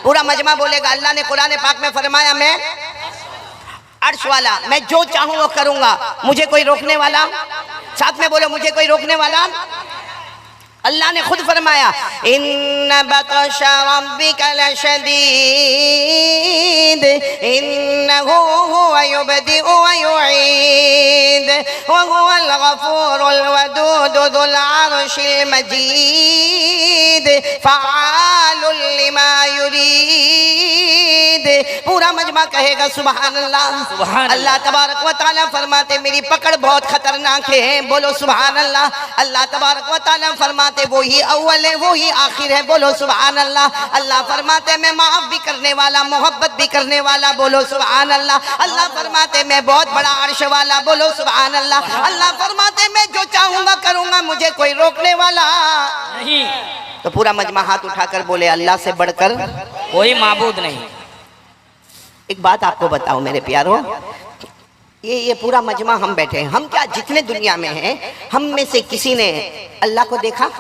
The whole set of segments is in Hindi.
पूरा मजमा बोलेगा अल्लाह ने कुरान पाक में फरमाया मैं अर्श वाला, मैं जो चाहूं वो करूंगा, मुझे कोई रोकने वाला, साथ में बोलो मुझे कोई रोकने वाला। अल्लाह ने खुद फरमाया इन्ना बतशा रब्बिका लशदीद इन्नहु हुवा युबदिउ व युईद व हुवल गफूरुल वदूद ज़ुल अर्शिल मजीद फ़अालुल लिमा युरीद। पूरा मजमा कहेगा सुभान अल्लाह। अल्लाह तबारक व तआला फरमाते मेरी पकड़ बहुत खतरनाक है, बोलो सुभान अल्लाह। अल्लाह तबारक व तआला फरमाते वही अव्वल है वही आखिर है, बोलो सुभान अल्लाह। अल्लाह फरमाते मैं माफ भी करने वाला मोहब्बत भी करने वाला, बोलो सुभान अल्लाह। अल्लाह फरमाते मैं बहुत बड़ा अर्श वाला, बोलो सुभान अल्लाह। अल्लाह फरमाते मैं जो चाहूंगा करूंगा, मुझे कोई रोकने वाला नहीं। तो पूरा मजमा हाथ उठाकर बोले अल्लाह से बढ़कर कोई माबूद नहीं। एक बात आपको बताओ मेरे प्यारो, ये पूरा मजमा हम बैठे हैं, हम क्या जितने दुनिया में हैं हम में से किसी ने अल्लाह को देखा?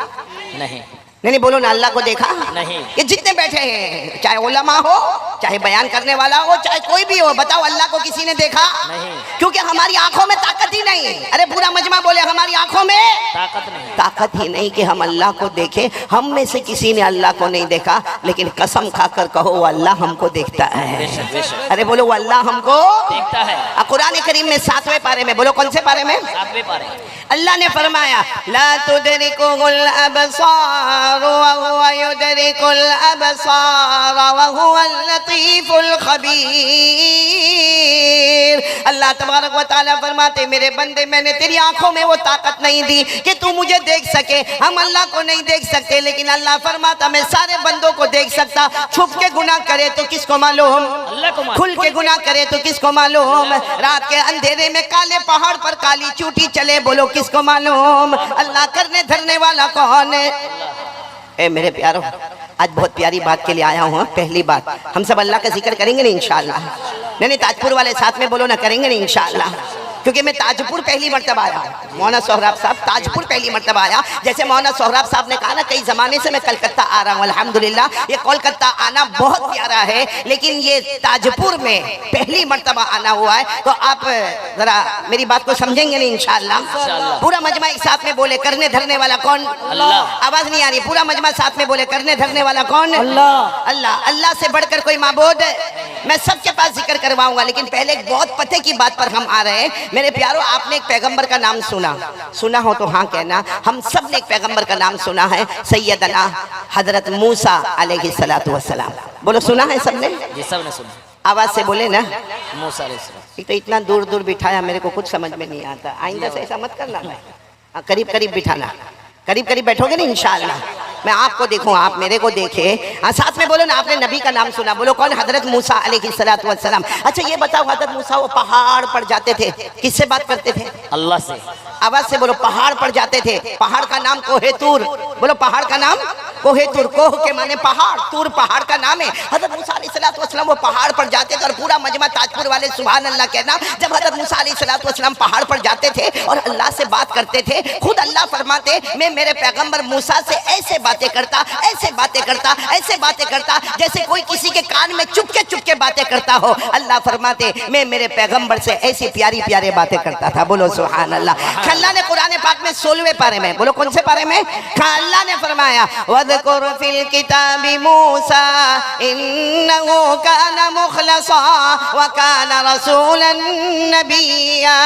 नहीं। नहीं बोलो ना, अल्लाह को देखा नहीं। ये जितने बैठे हैं, चाहे उलमा हो, चाहे बयान करने वाला हो, चाहे कोई भी हो, बताओ अल्लाह को किसी ने देखा? नहीं। क्योंकि हमारी आंखों में ताकत ही नहीं। अरे पूरा मजमा बोले हमारी आंखों में ताकत ही नहीं कि हम अल्लाह को देखें। हम में से किसी ने अल्लाह को नहीं देखा, लेकिन कसम खाकर कहो वो अल्लाह हमको देखता है। अरे बोलो वो अल्लाह हमको देखता है। कुरान करीम में 7वें पारे में, बोलो कौन से पारे में? 7वें पारे। अल्लाह ने फरमाया ला तुदरिकुल अबसार व हुवा युदरिकुल अबसार व हुवल लतीफुल खबीर। अल्लाह तबारक व तआला फरमाते मेरे बंदे मैंने तेरी आंखों में वो ताकत नहीं दी कि तू मुझे देख सके। हम अल्लाह को नहीं देख सकते, लेकिन अल्लाह फरमाता मैं सारे बंदों को देख सकता। छुप के गुनाह करे तो किसको मालूम? अल्लाह को। खुल के गुनाह करे तो किसको मालूम? रात के अंधेरे में काले पहाड़ पर काली चूटी चले, बोलो किसको मालूम? अल्लाह करने धरने वाला कौन है? ए मेरे प्यारो, आज बहुत प्यारी बात के लिए आया हूँ। पहली बात, हम सब अल्लाह का जिक्र करेंगे ना इंशाअल्लाह। नहीं ताजपुर वाले साथ में बोलो ना, करेंगे ना इंशाअल्लाह। क्योंकि मैं ताजपुर पहली मर्तबा आया, मौलाना सोहराब साहब ताजपुर पहली मर्तबा आया। जैसे मौलाना सोहराब साहब ने कहा ना कई ज़माने से मैं कलकत्ता आ रहा हूँ, अल्हम्दुलिल्लाह ये कोलकाता आना बहुत प्यारा है, लेकिन ये ताजपुर में पहली मर्तबा आना हुआ है। तो आप ज़रा मेरी बात को समझेंगे ना इंशाअल्लाह। पूरा मजमा एक साथ में बोले करने धरने वाला कौन? अल्लाह। आवाज़ नहीं आ रही, पूरा मजमा साथ में बोले करने धरने वाला कौन? अल्लाह। अल्लाह। अल्लाह से बढ़कर कोई माबूद? मैं सबके पास जिक्र करवाऊंगा, लेकिन पहले एक बहुत पते की बात पर हम आ रहे हैं। मेरे प्यारो, आपने एक पैगंबर का नाम सुना हो तो हाँ कहना। हम सब ने एक पैगंबर का नाम सुना है, सैयदना हजरत मूसा अलैहिस्सलातु वस्सलाम। बोलो सुना है सबने? जी सबने सुना। आवाज से बोले ना। मूसा अलैहिस्सलाम। एक तो इतना दूर दूर बिठाया, मेरे को कुछ समझ में नहीं आता। आइंदा से ऐसा मत करना, करीब करीब बिठाना। करीब करीब बैठोगे ना इंशाअल्लाह, मैं आपको देखूं आप मेरे को देखे। साथ में बोलो ना, आपने नबी का नाम सुना, बोलो कौन? हजरत मूसा अलैहिस्सलातु वस्सलाम। अच्छा ये बताओ, हजरत मूसा वो पहाड़ पर जाते थे, किससे बात करते थे? अल्लाह से। आवाज से बोलो, पहाड़ पर जाते थे। पहाड़ का नाम कोहे तूर, बोलो पहाड़ का नाम कोहे तूर। कोह के माने पहाड़, तूर पहाड़ का नाम है। हजरत मूसा अलैहिस्सलातु वस्सलाम वो पहाड़ पर जाते थे, और पूरा मजमा ताजपुर वाले सुभान अल्लाह कहना। जब हजरत मूसा अलैहिस्सलातु वस्सलाम पहाड़ पर जाते थे और अल्लाह से बात करते थे, खुद अल्लाह फरमाते मैं मेरे पैगंबर मूसा से ऐसे बातें करता, ऐसे बातें करता, ऐसे बातें करता जैसे कोई किसी के कान में चुपके बातें करता हो। अल्लाह फरमाते मैं मेरे पैगंबर से ऐसी प्यारी प्यारी बातें करता था, बोलो सुभान अल्लाह। अल्लाह ने कुरान पाक में 16वें पारे में, बोलो कौन से पारे में? अल्लाह ने फरमाया वज़कुर फिल किताबि मूसा इन्नहु काना मुखलसा व काना रसूलन नबिय्या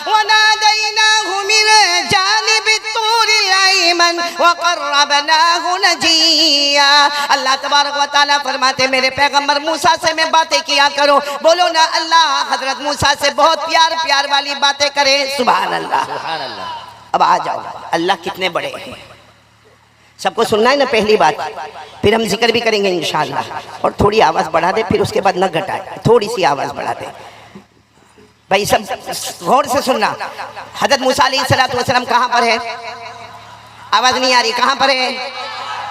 व नादैनाहु मिन जानिबि तूरिल अयमन व क़र्रबनाहु नजिय्या। अल्लाह तबारक व तआला फरमाते मेरे पैगंबर मूसा से मैं बातें किया करो। बोलो ना अल्लाह हजरत मूसा से बहुत प्यार प्यार वाली बातें करे, सुभान अल्लाह। सुभान अल्लाह। अब आ जाओ, अल्लाह कितने बड़े हैं, सबको सुनना है ना पहली बात। फिर हम जिक्र भी करेंगे इंशाअल्लाह। और थोड़ी आवाज़ बढ़ा दे, फिर उसके बाद न घटाए, थोड़ी सी आवाज़ बढ़ा दे भाई, सब गौर से सुनना। हजरत मूसा अलैहिस्सलातु वस्सलाम कहाँ पर है? आवाज़ नहीं आ रही, कहाँ पर है?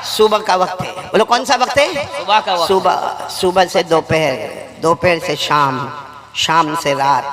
सुबह का वक्त है, बोलो कौन सा वक्त है? सुबह का वक्त। सुबह से दोपहर, दोपहर से शाम, शाम से रात,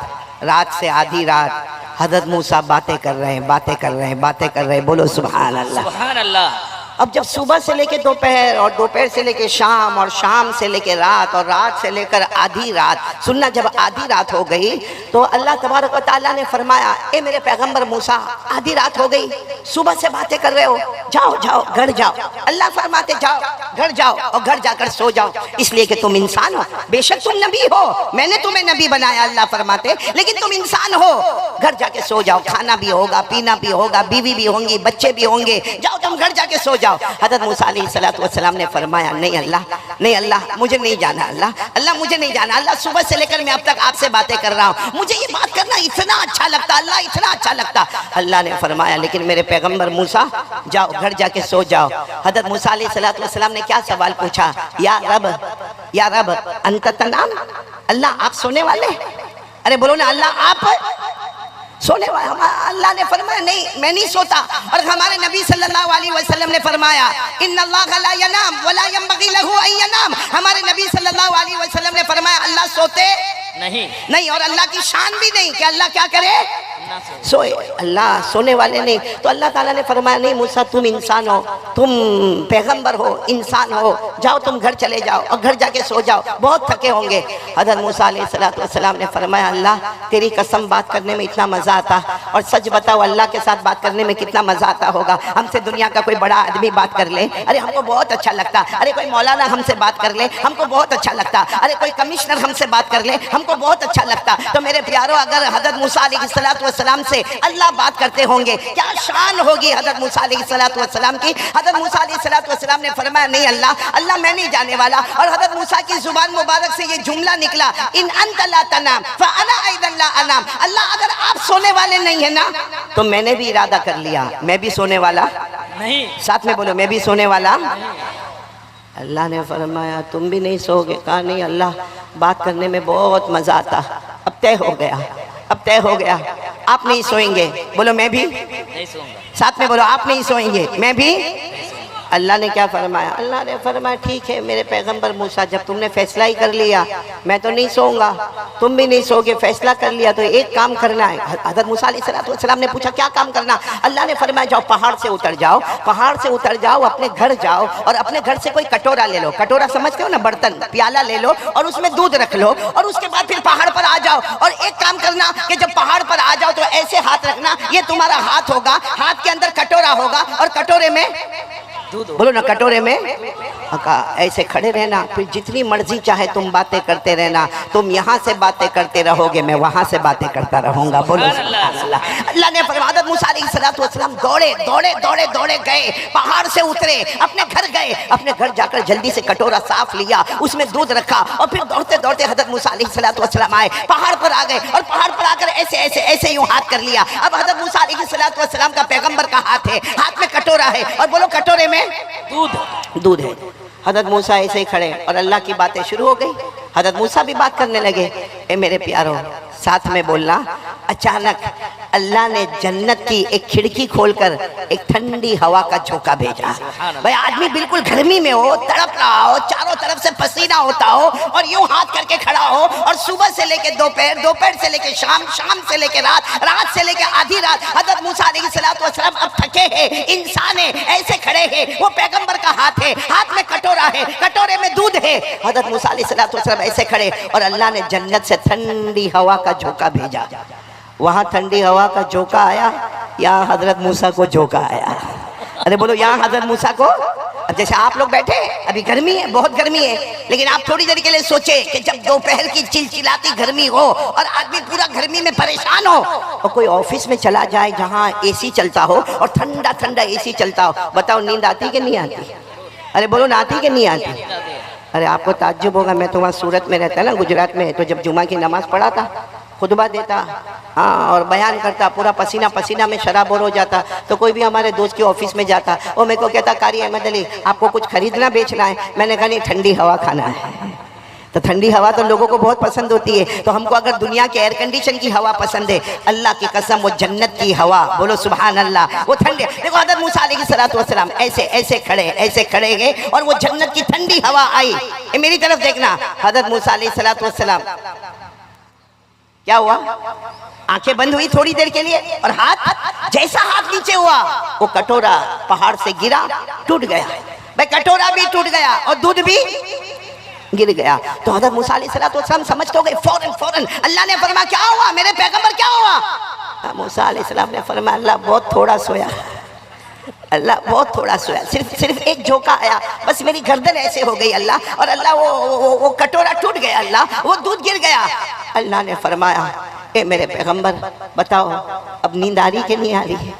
रात से आधी रात। हजरत मूसा बातें कर रहे हैं, बातें कर रहे हैं, बातें कर रहे हैं, बोलो सुभान अल्लाह। सुभान अल्लाह। अब जब सुबह से लेके दोपहर और दोपहर से लेके शाम और शाम से लेके रात और रात से लेकर आधी रात, सुनना, जब आधी रात हो गई तो अल्लाह तबारक व तआला ने फरमाया, ए मेरे पैगंबर मूसा, आधी रात हो गई, सुबह से बातें कर रहे हो, जाओ जाओ घर जाओ। अल्लाह फरमाते जाओ घर जाओ और घर जाकर सो जाओ, इसलिए कि तुम इंसान हो। बेशक तुम नबी हो, मैंने तुम्हें नबी बनाया, अल्लाह फरमाते, लेकिन तुम इंसान हो, घर जाके सो जाओ, खाना भी होगा, पीना भी होगा, बीवी भी होंगी, बच्चे भी होंगे, जाओ तुम घर जाके सो जाओ। हज़रत मूसा अलैहिस्सलाम ने फरमाया, नहीं अल्लाह, नहीं अल्लाह, मुझे नहीं जाना, अल्लाह अल्लाह मुझे नहीं जाना, अल्लाह सुबह से लेकर मैं अब तक आपसे बातें कर रहा हूँ, मुझे ये बात करना इतना अच्छा लगता, अल्लाह इतना अच्छा लगता। अल्लाह ने फरमाया, लेकिन मेरे पैगंबर मूसा, जाओ घर जाके सो जाओ। हज़रत मूसा अलैहिस्सलाम ने क्या सवाल पूछा, या रब अंत तनाम, अल्लाह आप सोने वाले? अरे बोलो ना, अल्लाह आप सोने वाला? अल्लाह ने फरमाया, नहीं मैं नहीं सोता। और हमारे नबी सल्लल्लाहु अलैहि वसल्लम ने फरमाया, इन्नल्लाह ला यनाम वला यंबगी लहु अन यनाम, हमारे नबी सल्लल्लाहु अलैहि वसल्लम ने फरमाया, अल्लाह सोते नहीं और अल्लाह की शान भी नहीं कि अल्लाह क्या करे, सोए। अल्लाह सोने वाले नहीं। तो अल्लाह ताला ने फरमाया, नहीं मूसा तुम इंसान हो, तुम पैगंबर हो, इंसान हो, जाओ तुम घर चले जाओ और घर जाके सो जाओ, बहुत थके होंगे। हज़रत मूसा अलैहिस्सलाम ने फरमाया, अल्लाह तेरी कसम बात करने में इतना मज़ा आता, और सच बताओ अल्लाह के साथ बात करने में कितना मज़ा आता होगा। हमसे दुनिया का कोई बड़ा आदमी बात कर ले, अरे हमको बहुत अच्छा लगता, अरे कोई मौलाना हमसे बात कर ले, हमको बहुत अच्छा लगता, अरे कोई कमिश्नर हमसे बात कर ले, हमको बहुत अच्छा लगता। तो मेरे प्यारों, अगर हज़रत मूसा अलैहिस्सलाम से अल्लाह बात करते होंगे, क्या शान होगी हज़रत मूसा अलैहिस्सलाम की। हज़रत मूसा अलैहिस्सलाम ने फरमाया, नहीं अल्लाह मैं नहीं जाने वाला। और हज़रत मूसा की जुबान मुबारक से ये जुमला निकला, इन अंत ला तनाम फ़अना ऐदन ला अनाम, अल्लाह अगर आप सोने वाले नहीं है ना, तो मैंने भी इरादा कर लिया, मैं भी सोने वाला नहीं। साथ में बोलो, मैं भी सोने वाला। अल्लाह ने फरमाया, तुम भी नहीं सोओगे? कहा नहीं अल्लाह, बात करने में बहुत मज़ा आता। अब तय हो गया, अब तय हो गया, आप नहीं सोएंगे। बोलो मैं भी नहीं सोऊंगा। साथ में बोलो, आप नहीं सोएंगे, मैं भी। अल्लाह ने क्या फरमाया? अल्लाह ने फरमाया, ठीक है मेरे पैगंबर मूसा, जब तुमने फैसला ही कर लिया, मैं तो नहीं सोऊंगा, तुम भी नहीं सोओगे, फैसला कर लिया, तो एक काम करना है। हज़रत मूसा अलैहिस्सलाम ने पूछा, क्या काम करना? अल्लाह ने फरमाया, जाओ पहाड़ से उतर जाओ, पहाड़ से उतर जाओ, अपने घर जाओ और अपने घर से कोई कटोरा ले लो, कटोरा समझते हो ना, बर्तन, प्याला ले लो और उसमें दूध रख लो, और उसके बाद फिर पहाड़ पर आ जाओ। और एक काम करना कि जब पहाड़ पर आ जाओ तो ऐसे हाथ रखना, ये तुम्हारा हाथ होगा, हाथ के अंदर कटोरा होगा और कटोरे में बोलो ना, कटोरे में ऐसे खड़े रहना, फिर जितनी मर्जी चाहे तुम बातें करते रहना, तुम यहाँ से बातें करते रहोगे, मैं वहाँ से बातें करता रहूँगा। बोलो अल्लाह ने फरमाया, हज़रत मूसा अलैहिस्सलाम दौड़े गए, पहाड़ से उतरे, अपने घर गए, अपने घर जाकर जल्दी से कटोरा साफ लिया, उसमें दूध रखा, और फिर दौड़ते दौड़ते हज़रत मूसा अलैहिस्सलाम आए, पहाड़ पर आ गए, और पहाड़ पर आकर ऐसे ऐसे ऐसे यूँ हाथ कर लिया। अब हज़रत मूसा अलैहिस्सलाम का पैगंबर का हाथ है, हाथ में कटोरा है, और बोलो कटोरे में दूध है। हज़रत मूसा ऐसे ही खड़े और अल्लाह की बातें शुरू हो गई। हज़रत मूसा भी बात करने लगे। ए मेरे प्यारों, साथ में बोलना, अचानक अल्लाह ने जन्नत की एक खिड़की खोलकर एक ठंडी हवा का झोंका भेजा। भाई आदमी बिल्कुल गर्मी में हो, तड़प रहा हो, चारों तरफ से पसीना होता हो, और यूं हाथ करके खड़ा हो, और सुबह से लेके दोपहर, दोपहर से लेके शाम, शाम से लेके रात, रात से लेके आधी रात, हज़रत मूसा अलैहिस्सलाम अब थके हैं, इंसान है, ऐसे खड़े हैं, वो पैगंबर का हाथ है, हाथ में कटोरा है, कटोरे में दूध है। हज़रत मूसा अलैहिस्सलाम ऐसे खड़े, और अल्लाह ने जन्नत से ठंडी हवा का झोंका भेजा। वहाँ ठंडी हवा का झोंका आया, यहाँ हज़रत मूसा को झोंका आया। अरे बोलो, यहाँ हज़रत मूसा को। अब जैसे आप लोग बैठे, अभी गर्मी है, बहुत गर्मी है, लेकिन आप थोड़ी देर के लिए सोचे कि जब दोपहर की चिलचिलाती गर्मी हो और आदमी पूरा गर्मी में परेशान हो, और कोई ऑफिस में चला जाए जहाँ एसी चलता हो और ठंडा ठंडा एसी चलता हो, बताओ नींद आती कि नहीं आती? अरे बोलो ना, आती कि नहीं आती? अरे आपको ताज्जुब होगा, मैं तो वहाँ सूरत में रहता ना, गुजरात में, तो जब जुमा की नमाज़ पढ़ाता, खुतबा देता, हाँ, और बयान करता, पूरा पसीना पसीना में शराबोर हो जाता, तो कोई भी हमारे दोस्त के ऑफिस में जाता, वो मेरे को कहता, कारी अहमद अली आपको कुछ खरीदना बेचना है? मैंने कहा नहीं, ठंडी हवा खाना है। तो ठंडी हवा तो लोगों को बहुत पसंद होती है, तो हमको अगर दुनिया के एयर कंडीशन की हवा पसंद है, अल्लाह की कसम वो जन्नत की हवा, बोलो सुभान अल्लाह, वो ठंडे। देखो हज़रत मूसा अलैहिस्सलाम ऐसे ऐसे खड़े गए, और वो जन्नत की ठंडी हवा आई। मेरी तरफ देखना, हज़रत मूसा अलैहिस्सलाम क्या हुआ? आंखें बंद हुई थोड़ी देर के लिए और हाथ, जैसा हाथ नीचे हुआ वो कटोरा पहाड़ से गिरा, टूट गया। भाई कटोरा भी टूट गया और दूध भी गिर गया। तो हज़रत मूसा अलैहिस्सलाम समझ तो गए। फौरन अल्लाह ने फरमाया क्या हुआ मेरे पैगंबर, क्या हुआ? मूसा अलैहिस्सलाम ने फरमाया अल्लाह बहुत थोड़ा सोया, अल्लाह बहुत थोड़ा सोया, सिर्फ एक झोंका आया, बस मेरी गर्दन ऐसे हो गई अल्लाह, और अल्लाह वो कटोरा टूट गया अल्लाह, वो दूध गिर गया। अल्लाह ने फरमाया ए मेरे पैगंबर बताओ अब नींद आ रही कि नहीं आ रही है?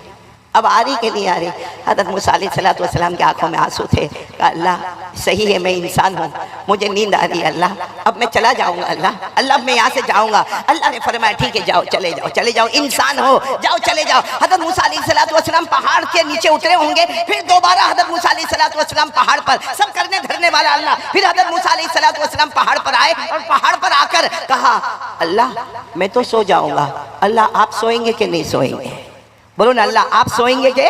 अब आ रही कि नहीं आ रही? हज़रत मूसा अलैहिस्सलाम की आंखों में आंसू थे। कहा अल्लाह सही है मैं इंसान हूँ, मुझे नींद आ रही है अल्लाह, अब मैं चला जाऊँगा अल्लाह अब मैं यहाँ से जाऊँगा। अल्लाह ने फरमाया ठीक है जाओ, चले जाओ, इंसान हो, जाओ चले जाओ। हज़रत मूसा अलैहिस्सलाम पहाड़ के नीचे उतरे होंगे, फिर दोबारा हज़रत मूसा अलैहिस्सलाम पहाड़ पर, सब करने धरने वाला अल्लाह, फिर हज़रत मूसा अलैहिस्सलाम पहाड़ पर आए और पहाड़ पर आकर कहा अल्लाह मैं तो सो जाऊँगा, अल्लाह आप सोएंगे कि नहीं सोएंगे? बोलो ना अल्लाह आप सोएंगे के?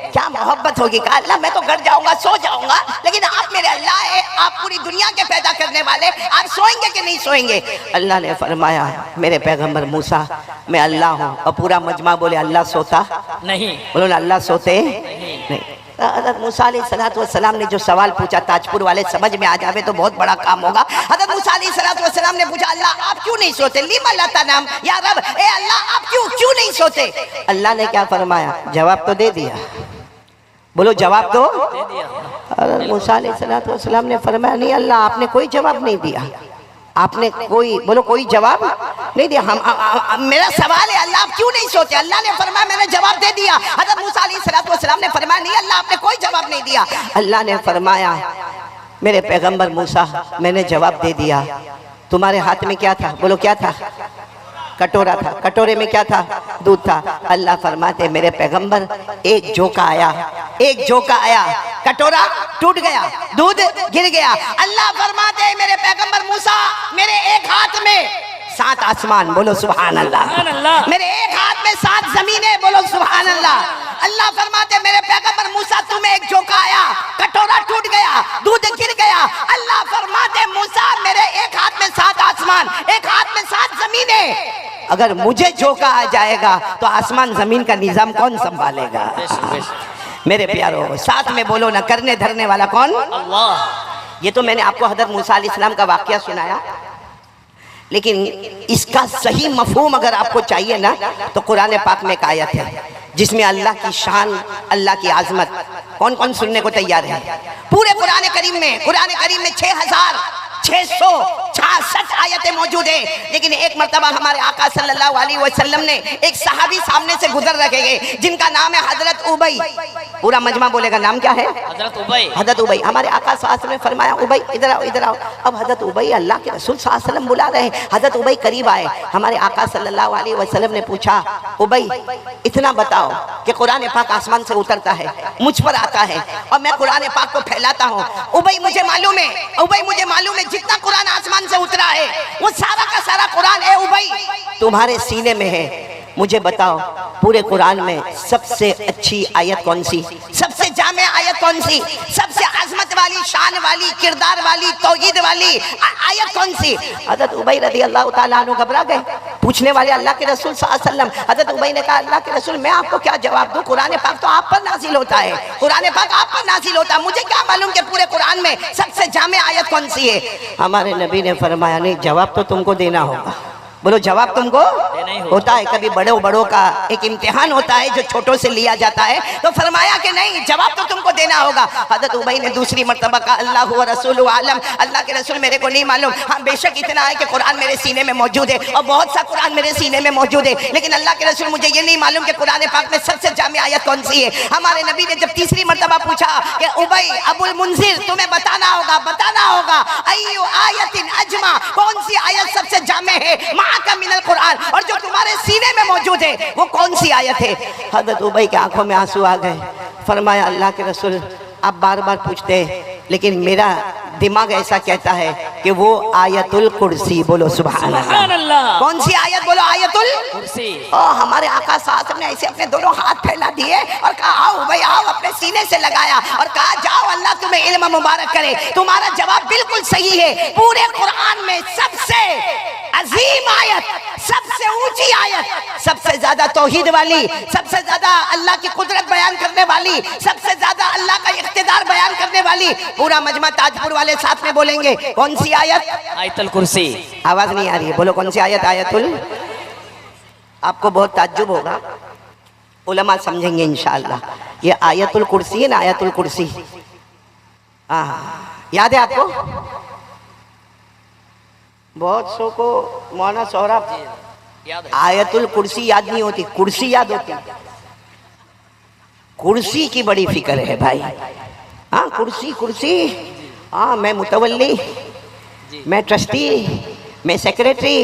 क्या मोहब्बत होगी। कहा अल्लाह मैं तो घर जाऊंगा, सो जाऊंगा, लेकिन आप मेरे अल्लाह है, आप पूरी दुनिया के पैदा करने वाले, आप सोएंगे कि नहीं सोएंगे? अल्लाह ने फरमाया मेरे पैगंबर मूसा मैं अल्लाह हूँ। और पूरा मजमा बोले अल्लाह सोता नहीं। बोलो ना अल्लाह सोते नहीं। हज़रत मूसा अलैहिस्सलाम ने जो सवाल पूछा ताजपुर वाले समझ में आ जावे तो बहुत बड़ा काम होगा। हज़रत मूसा अलैहिस्सलाम ने पूछा अल्लाह आप क्यों नहीं सोते? लिमा लता नाम या रब, ए अल्लाह आप क्यों नहीं सोते? अल्लाह ने क्या फरमाया? जवाब तो दे दिया। बोलो जवाब तो दे दिया। हज़रत मूसा अलैहिस्सलाम ने फरमाया नहीं अल्लाह आपने कोई जवाब नहीं दिया, आपने कोई जवाब नहीं दिया। मेरा सवाल है अल्लाह आप क्यों नहीं सोते? अल्लाह ने फरमाया मैंने जवाब दे दिया। हज़रत मूसा अलैहिस्सलाम ने फरमाया नहीं अल्लाह आपने कोई जवाब नहीं दिया। अल्लाह ने फरमाया मेरे पैगंबर मूसा मैंने जवाब दे दिया। तुम्हारे हाथ में क्या था? बोलो क्या था? कटोरा था। कटोरे में क्या था? दूध था। अल्लाह फरमाते मेरे पैगंबर एक झोंका आया, कटोरा टूट गया, दूध गिर गया। अल्लाह फरमाते मेरे पैगंबर मूसा मेरे एक हाथ में 7 आसमान, बोलो सुभान अल्लाह, मेरे एक हाथ में 7 जमीनें, बोलो सुभान अल्लाह। अल्लाह फरमाते मेरे पैगंबर मूसा तुम्हें एक झोंका आया, कटोरा टूट गया, दूध गिर गया। अल्लाह फरमाते मूसा मेरे एक हाथ में 7 आसमान, एक हाथ में 7 जमीनें, अगर मुझे झोंका आ जाएगा तो आसमान जमीन का निजाम कौन संभालेगा? मेरे प्यारो साथ में बोलो ना करने धरने वाला कौन? अल्लाह। ये तो मैंने आपको हज़रत मूसा अलैहिस्सलाम का वाकया सुनाया, लेकिन इसका सही मफहूम अगर आपको चाहिए ना तो कुरान पाक में एक आयत है जिसमें अल्लाह की शान, अल्लाह की आजमत, कौन कौन सुनने को तैयार है? पूरे कुरान करीम में 6666 आयतें मौजूद है। लेकिन एक मर्तबा हमारे आका सल्लल्लाहु अलैहि वसल्लम ने एक सहाबी सामने से गुजर रखे गए जिनका नाम है हजरत उबई। पूरा मजमा बोलेगा नाम क्या है? हजरत उबई। हमारे आका सल्लल्लाहु अलैहि वसल्लम ने फरमाया उबई इधर आओ। अब हजरत उबई अल्लाह के रसूल सल्लल्लाहु अलैहि वसल्लम बुला रहे हैं। हजरत उबई करीब आए। हमारे आका सल्लल्लाहु अलैहि वसल्लम ने पूछा उबई इतना बताओ कि कुरान पाक आसमान से उतरता है, मुझ पर आता है और मैं कुरान पाक को फैलाता हूँ। उबई मुझे मालूम है जितना कुरान आसमान से उतरा है वो सारा का सारा कुरान है उबई तुम्हारे सीने में है। मुझे बताओ पूरे कुरान में सबसे अच्छी आयत कौन सी, सबसे जामे आयत कौन सी, सबसे अजमत वाली, शान वाली, किरदार वाली, तौहीद वाली आयत कौन सी? हज़रत उबई रज़ी अल्लाह ताला अन्हु घबरा गए। पूछने वाले अल्लाह के रसूल सल्लल्लाहु अलैहि वसल्लम। हज़रत उबई ने कहा अल्लाह के रसूल मैं आपको क्या जवाब दूं? कुरान पाक तो आप पर नाजिल होता है, कुरान पाक आप पर नाजिल होता है, मुझे क्या मालूम कि पूरे कुरान में सबसे जामे आयत कौन सी है? हमारे नबी ने फरमाया नहीं जवाब तो तुमको देना होगा। बोलो जवाब तुमको होता है। कभी बड़ों का एक इम्तिहान होता है जो छोटों से लिया जाता है, तो फरमाया कि नहीं जवाब तो तुमको देना होगा। हज़रत उबई ने दूसरी मर्तबा कहा अल्लाह व रसूलु आलम, अल्लाह के रसूल मेरे को नहीं मालूम। हाँ बेशक इतना है कि कुरान मेरे सीने में मौजूद है और बहुत सा कुरान मेरे सीने में मौजूद है, लेकिन अल्लाह के रसूल मुझे ये नहीं मालूम कि कुरान पाक में सबसे जामी आयत कौन सी है। हमारे नबी ने जब तीसरी मर्तबा पूछा कि उबई अबुल मुंजिर तुम्हें बताना होगा अय्यु आयतिन अजमा, कौन सी आयत सबसे जामे है का मिनल कुरान, और जो तुम्हारे सीने में मौजूद है वो कौन सी आयत है? हज़रत उबई की आंखों में आंसू आ गए। फरमाया अल्लाह के रसूल आप बार-बार पूछते हैं लेकिन मेरा दिमाग ऐसा कहता है कि वो आयतुल कुर्सी। बोलो सुभान अल्लाह। कौन सी आयत? बोलो आयतुल कुर्सी। हमारे आका साहब ने ऐसे अपने दोनों हाथ फैला दिए और कहा आओ भाई आओ, अपने सीने से लगाया और कहा जाओ अल्लाह तुम्हें इल्म मुबारक करे। तुम्हारा जवाब बिल्कुल सही है। पूरे कुरान में सबसे अजीम आयत, सबसे ज्यादा तौहीद वाली, सबसे ज्यादा अल्लाह की कुदरत बयान करने वाली, सबसे ज्यादा अल्लाह का इख्तिदार बयान करने वाली। पूरा मजमा ताजपुर वाले साथ में बोलेंगे कौन सी आयत? आयतुल कुर्सी। आवाज नहीं आ रही है, बोलो कौन सी आयत? आयतुल। आपको बहुत ताज्जुब होगा, उलमा समझेंगे इंशाअल्लाह। ये आयतुल कुर्सी है ना, आयतुल कुर्सी। याद है आपको? बहुत सौ को मौलाना सौरभ आयतुल कुर्सी याद नहीं होती, कुर्सी याद होती। कुर्सी की बड़ी फिक्र है भाई। हाँ कुर्सी कुर्सी। हाँ मैं मुतवल्ली, मैं ट्रस्टी, मैं सेक्रेटरी,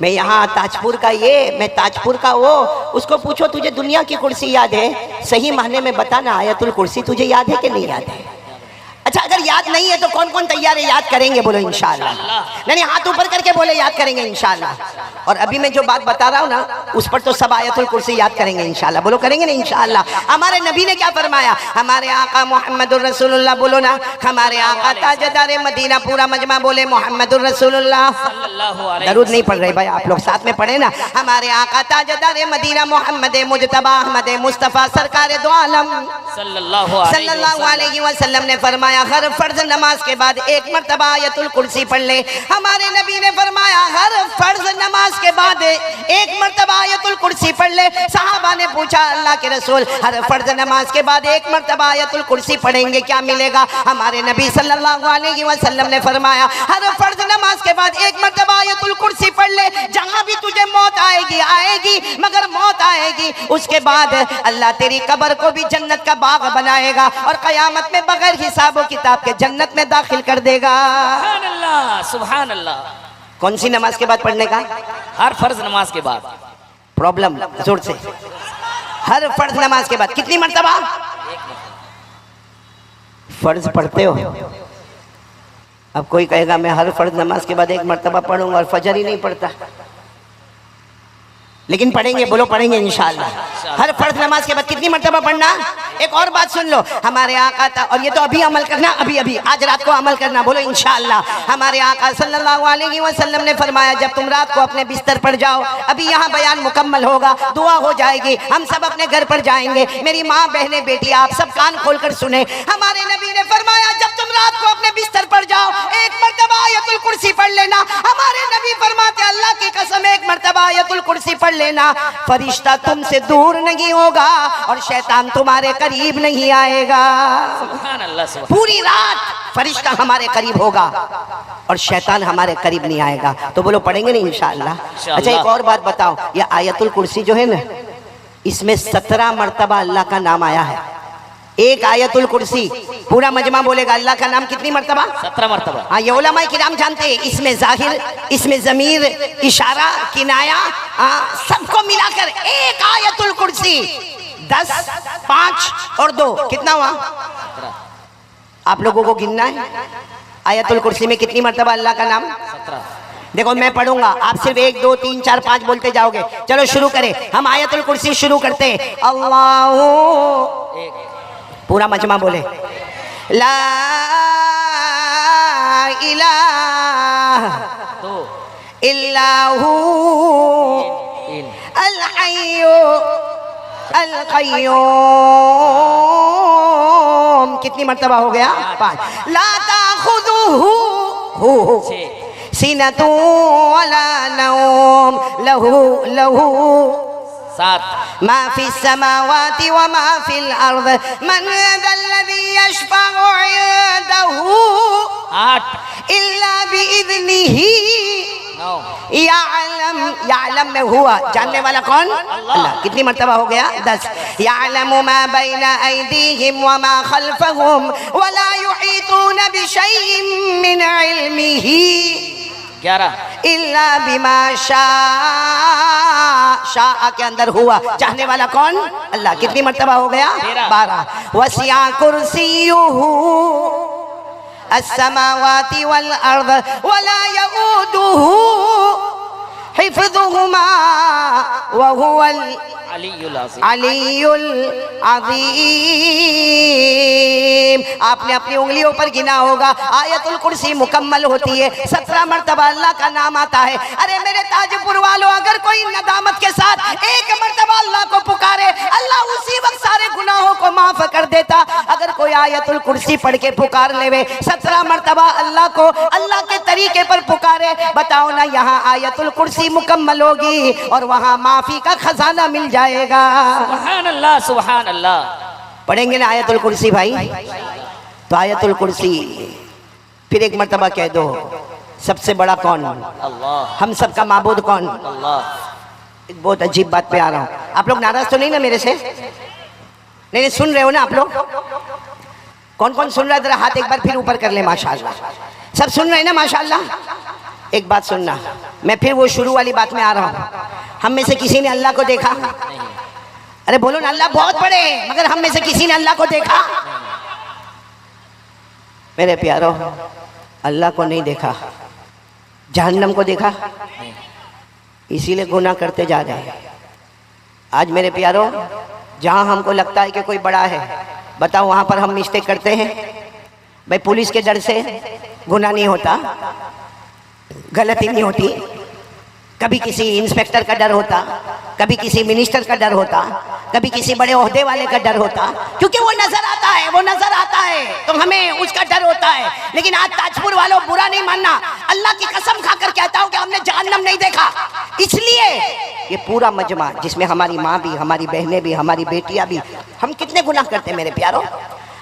मैं यहाँ ताजपुर का ये, मैं ताजपुर का वो। उसको पूछो तुझे दुनिया की कुर्सी याद है? सही मायने में बताना आयतुल कुर्सी तुझे याद है कि नहीं याद है? अच्छा अगर याद नहीं है तो कौन कौन तैयार है? याद करेंगे बोलो इंशाअल्लाह। नहीं हाथ ऊपर करके बोले याद करेंगे इंशाअल्लाह। और अभी मैं जो बात बता रहा हूँ ना उस पर तो सब आयतुल कुर्सी याद करेंगे इंशाअल्लाह। बोलो करेंगे ना इंशाअल्लाह। हमारे नबी ने क्या फरमाया? हमारे आका मोहम्मदुर रसूलुल्लाह, बोलो ना हमारे आका ताजदार मदीना। पूरा मजमा बोले मोहम्मदुर रसूलुल्लाह। दरूद नहीं पढ़ रहे भाई आप लोग, साथ में पढ़े ना। हमारे आका ताजदार मदीना मोहम्मद मुजतबा अहमद मुस्तफ़ा सरकार दो आलम सल्लल्लाहु अलैहि वसल्लम ने फरमाया हर फर्ज नमाज के बाद एक मर्तबा आयतुल कुर्सी पढ़ ले। हमारे नबी ने फरमाया हर फर्ज नमाज के बाद एक मर्तबा आयतुल कुर्सी पढ़ ले। सहाबा ने पूछा अल्लाह के रसूल हर फर्ज नमाज के बाद एक मर्तबा आयतुल कुर्सी पढ़ेंगे क्या मिलेगा? हमारे नबी सल्लल्लाहु अलैहि वसल्लम ने फरमाया हर फर्ज नमाज के बाद एक मर्तबा आयतुल कुर्सी पढ़ ले। जहां भी तुझे मौत आएगी आएगी, मगर मौत आएगी उसके बाद अल्लाह तेरी कब्र को भी जन्नत का बाग बनाएगा और कयामत में बगैर हिसाब किताब के जन्नत में दाखिल कर देगा। सुभान अल्लाह, सुभान अल्लाह। कौन सी नमाज के बाद पढ़ने का? हर फर्ज नमाज के बाद। प्रॉब्लम जोर से। हर फर्ज नमाज के बाद कितनी मर्तबा फर्ज पढ़ते हो? अब कोई कहेगा मैं हर फर्ज नमाज के बाद एक मर्तबा पढ़ूंगा और फजर ही नहीं पढ़ता। लेकिन पढ़ेंगे, बोलो पढ़ेंगे इंशाअल्लाह। हर फर्ज नमाज के बाद कितनी मर्तबा पढ़ना? एक और बात सुन लो, हमारे आका था, और ये तो अभी अमल करना, अभी अभी आज रात को अमल करना, बोलो इंशाअल्लाह। हमारे आका सल्लल्लाहु अलैहि वसल्लम ने फरमाया जब तुम रात को अपने बिस्तर पर जाओ, अभी यहाँ बयान मुकम्मल होगा, दुआ हो जाएगी, हम सब अपने घर पर जाएंगे। मेरी माँ बहने बेटी आप सब कान खोलकर सुने। हमारे नबी ने फरमाया जब तुम रात को अपने बिस्तर पर जाओ एक मर्तबा आयतुल कुर्सी पढ़ लेना। हमारे नबी फरमाते अल्लाह की कसम एक मर्तबा आयतुल कुर्सी पढ़ लेना, फरिश्ता तुमसे दूर नहीं होगा और शैतान तुम्हारे करीब नहीं आएगा। सुभान अल्लाह, सुभान। पूरी रात फरिश्ता हमारे करीब होगा और शैतान हमारे करीब नहीं आएगा। तो बोलो पढ़ेंगे नहीं इंशाअल्लाह। अच्छा एक और बात बताओ, ये आयतुल कुर्सी जो है ना इसमें 17 मर्तबा अल्लाह का नाम आया है। एक आयतुल कुर्सी पूरा मजमा बोलेगा अल्लाह का नाम कितनी मर्तबा? 17 मर्तबा। हाँ ये उलमाए किराम जानते हैं। इसमें जाहिर, इसमें जमीर, इशारा, किनाया, सबको मिलाकर एक आयतुल कुर्सी 10, 5 और 2 कितना हुआ? आप लोगों को गिनना है। आयतुल कुर्सी में कितनी मर्तबा अल्लाह का नाम? 17। देखो मैं पढ़ूंगा, आप सिर्फ 1, 2, 3, 4, 5 बोलते जाओगे। चलो शुरू करें, हम आयतुल कुर्सी शुरू करते हैं। अल्लाह, पूरा मजमा बोले ला इलाहा इल्लहू अल हय्यु अल क़य्यूम। कितनी मर्तबा हो गया? 5। ला ताखुदुहु सिनतु वला नौम लहू लहू 7। मा फी समावाति व मा फिल अर्द मन ज़ल्लज़ी यशफ़अउ इंदहु 8। इल्ला बिइज़निही 9। यालम में हुआ जानने वाला कौन? अल्लाह। कितनी मर्तबा हो गया? 10। यालमु मा बैना ऐदीहिम व मा खल्फहुम व ला युहीतून बिशैइन मिन इल्मिही 11। इल्ला बिमा शाअ के अंदर हुआ चाहने वाला कौन? अल्लाह। कितनी मर्तबा हो गया? 12। वसिया कुर्सियुहु अस्समावाति वल अर्द वला यऊदुहु हिफ्ज़ुहुमा व हुवल अलीयुल अज़ीम। अलीयुल अज़ीम। आपने अपनी उंगलियों पर गिना होगा, आयतुल कुर्सी मुकम्मल होती है, 17 मरतबा अल्लाह का नाम आता है। अरे मेरे ताजपुर वालों, अगर कोई नदामत के साथ एक मरतबा अल्लाह को पुकारे, अल्लाह उसी वक्त सारे गुनाहों को माफ कर देता। अगर कोई आयतुल कुर्सी पढ़ के पुकार लेवे, 17 मरतबा अल्लाह को अल्लाह के तरीके पर पुकारे, बताओ ना, यहाँ आयतुल कुर्सी मुकम्मल होगी और वहाँ माफी का खजाना मिल जाएगा। सुभान अल्लाह, सुभान अल्लाह। पढ़ेंगे ना आयतुल कुर्सी भाई? तो आयतुल कुर्सी फिर एक मरतबा कह दो, सबसे बड़ा कौन? अल्लाह। हम सबका माबूद कौन? अल्लाह। एक बहुत अजीब बात पे आ रहा हूँ, आप लोग नाराज तो नहीं ना मेरे से? नहीं, सुन रहे हो ना आप लोग? कौन कौन सुन रहा है? जरा हाथ एक बार फिर ऊपर कर ले। माशाअल्लाह, सब सुन रहे हैं ना? माशाअल्लाह। एक बात सुनना, मैं फिर वो शुरू वाली बात में आ रहा हूँ। हम में से किसी ने अल्लाह को देखा? अरे बोलो ना, अल्लाह बहुत बड़े, मगर हम में से किसी ने अल्लाह को देखा? मेरे प्यारो, अल्लाह को नहीं देखा, जहन्नम को देखा, इसीलिए गुनाह करते जा रहे हैं। आज मेरे प्यारो, जहाँ हमको लगता है कि कोई बड़ा है, बताओ वहाँ पर हम मिस्टेक करते हैं। भाई पुलिस के डर से गुनाह नहीं होता, गलती नहीं होती। कभी किसी इंस्पेक्टर का डर होता, कभी किसी मिनिस्टर का डर होता, कभी किसी बड़े ओहदे वाले का डर होता, क्योंकि वो नजर आता है, वो नजर आता है तो हमें उसका डर होता है। लेकिन आज ताजपुर वालों, बुरा नहीं मानना, अल्लाह की कसम खाकर कहता हूँ कि हमने जहन्नम नहीं देखा। इसलिए ये पूरा मजमा, जिसमें हमारी माँ भी, हमारी बहनें भी, हमारी बेटियां भी, हम कितने गुनाह करते हैं मेरे प्यारों।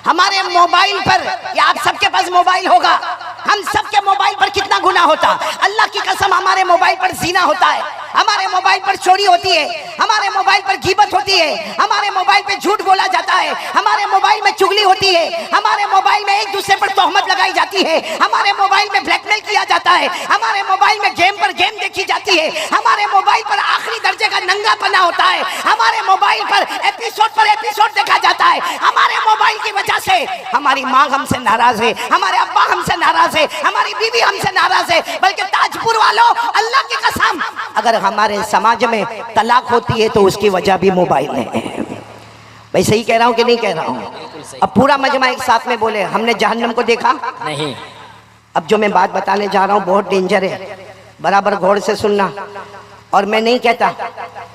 हमारे मोबाइल पर, या आप सबके पास मोबाइल होगा, हम सबके मोबाइल पर कितना गुनाह होता। अल्लाह की कसम, हमारे मोबाइल पर ज़िना होता है, हमारे मोबाइल पर चोरी होती है, हमारे मोबाइल पर गीबत होती है, हमारे मोबाइल पे झूठ बोला जाता है, हमारे मोबाइल में चुगली होती है, हमारे मोबाइल में एक दूसरे पर तोहमत लगाई जाती है, हमारे मोबाइल में ब्लैकमेल किया जाता है, हमारे मोबाइल में गेम पर गेम देखी जाती है, हमारे मोबाइल पर आखिरी दर्जे का नंगापना होता है, हमारे मोबाइल पर एपिसोड देखा जाता है। हमारे मोबाइल की वजह से हमारी माँ हमसे नाराज है, हमारे अब्बा हमसे नाराज है, हमारी बीवी हमसे नाराज है। बल्कि ताजपुर वालों, अल्लाह की कसम, अगर हमारे समाज में तलाक होती है तो उसकी वजह भी मोबाइल है। भाई सही कह रहा हूँ कि नहीं कह रहा हूँ? अब पूरा मजमा एक साथ में बोले, हमने जहन्नम को देखा नहीं। अब जो मैं बात बताने जा रहा हूँ बहुत डेंजर है, बराबर गौर से सुनना। और मैं नहीं कहता,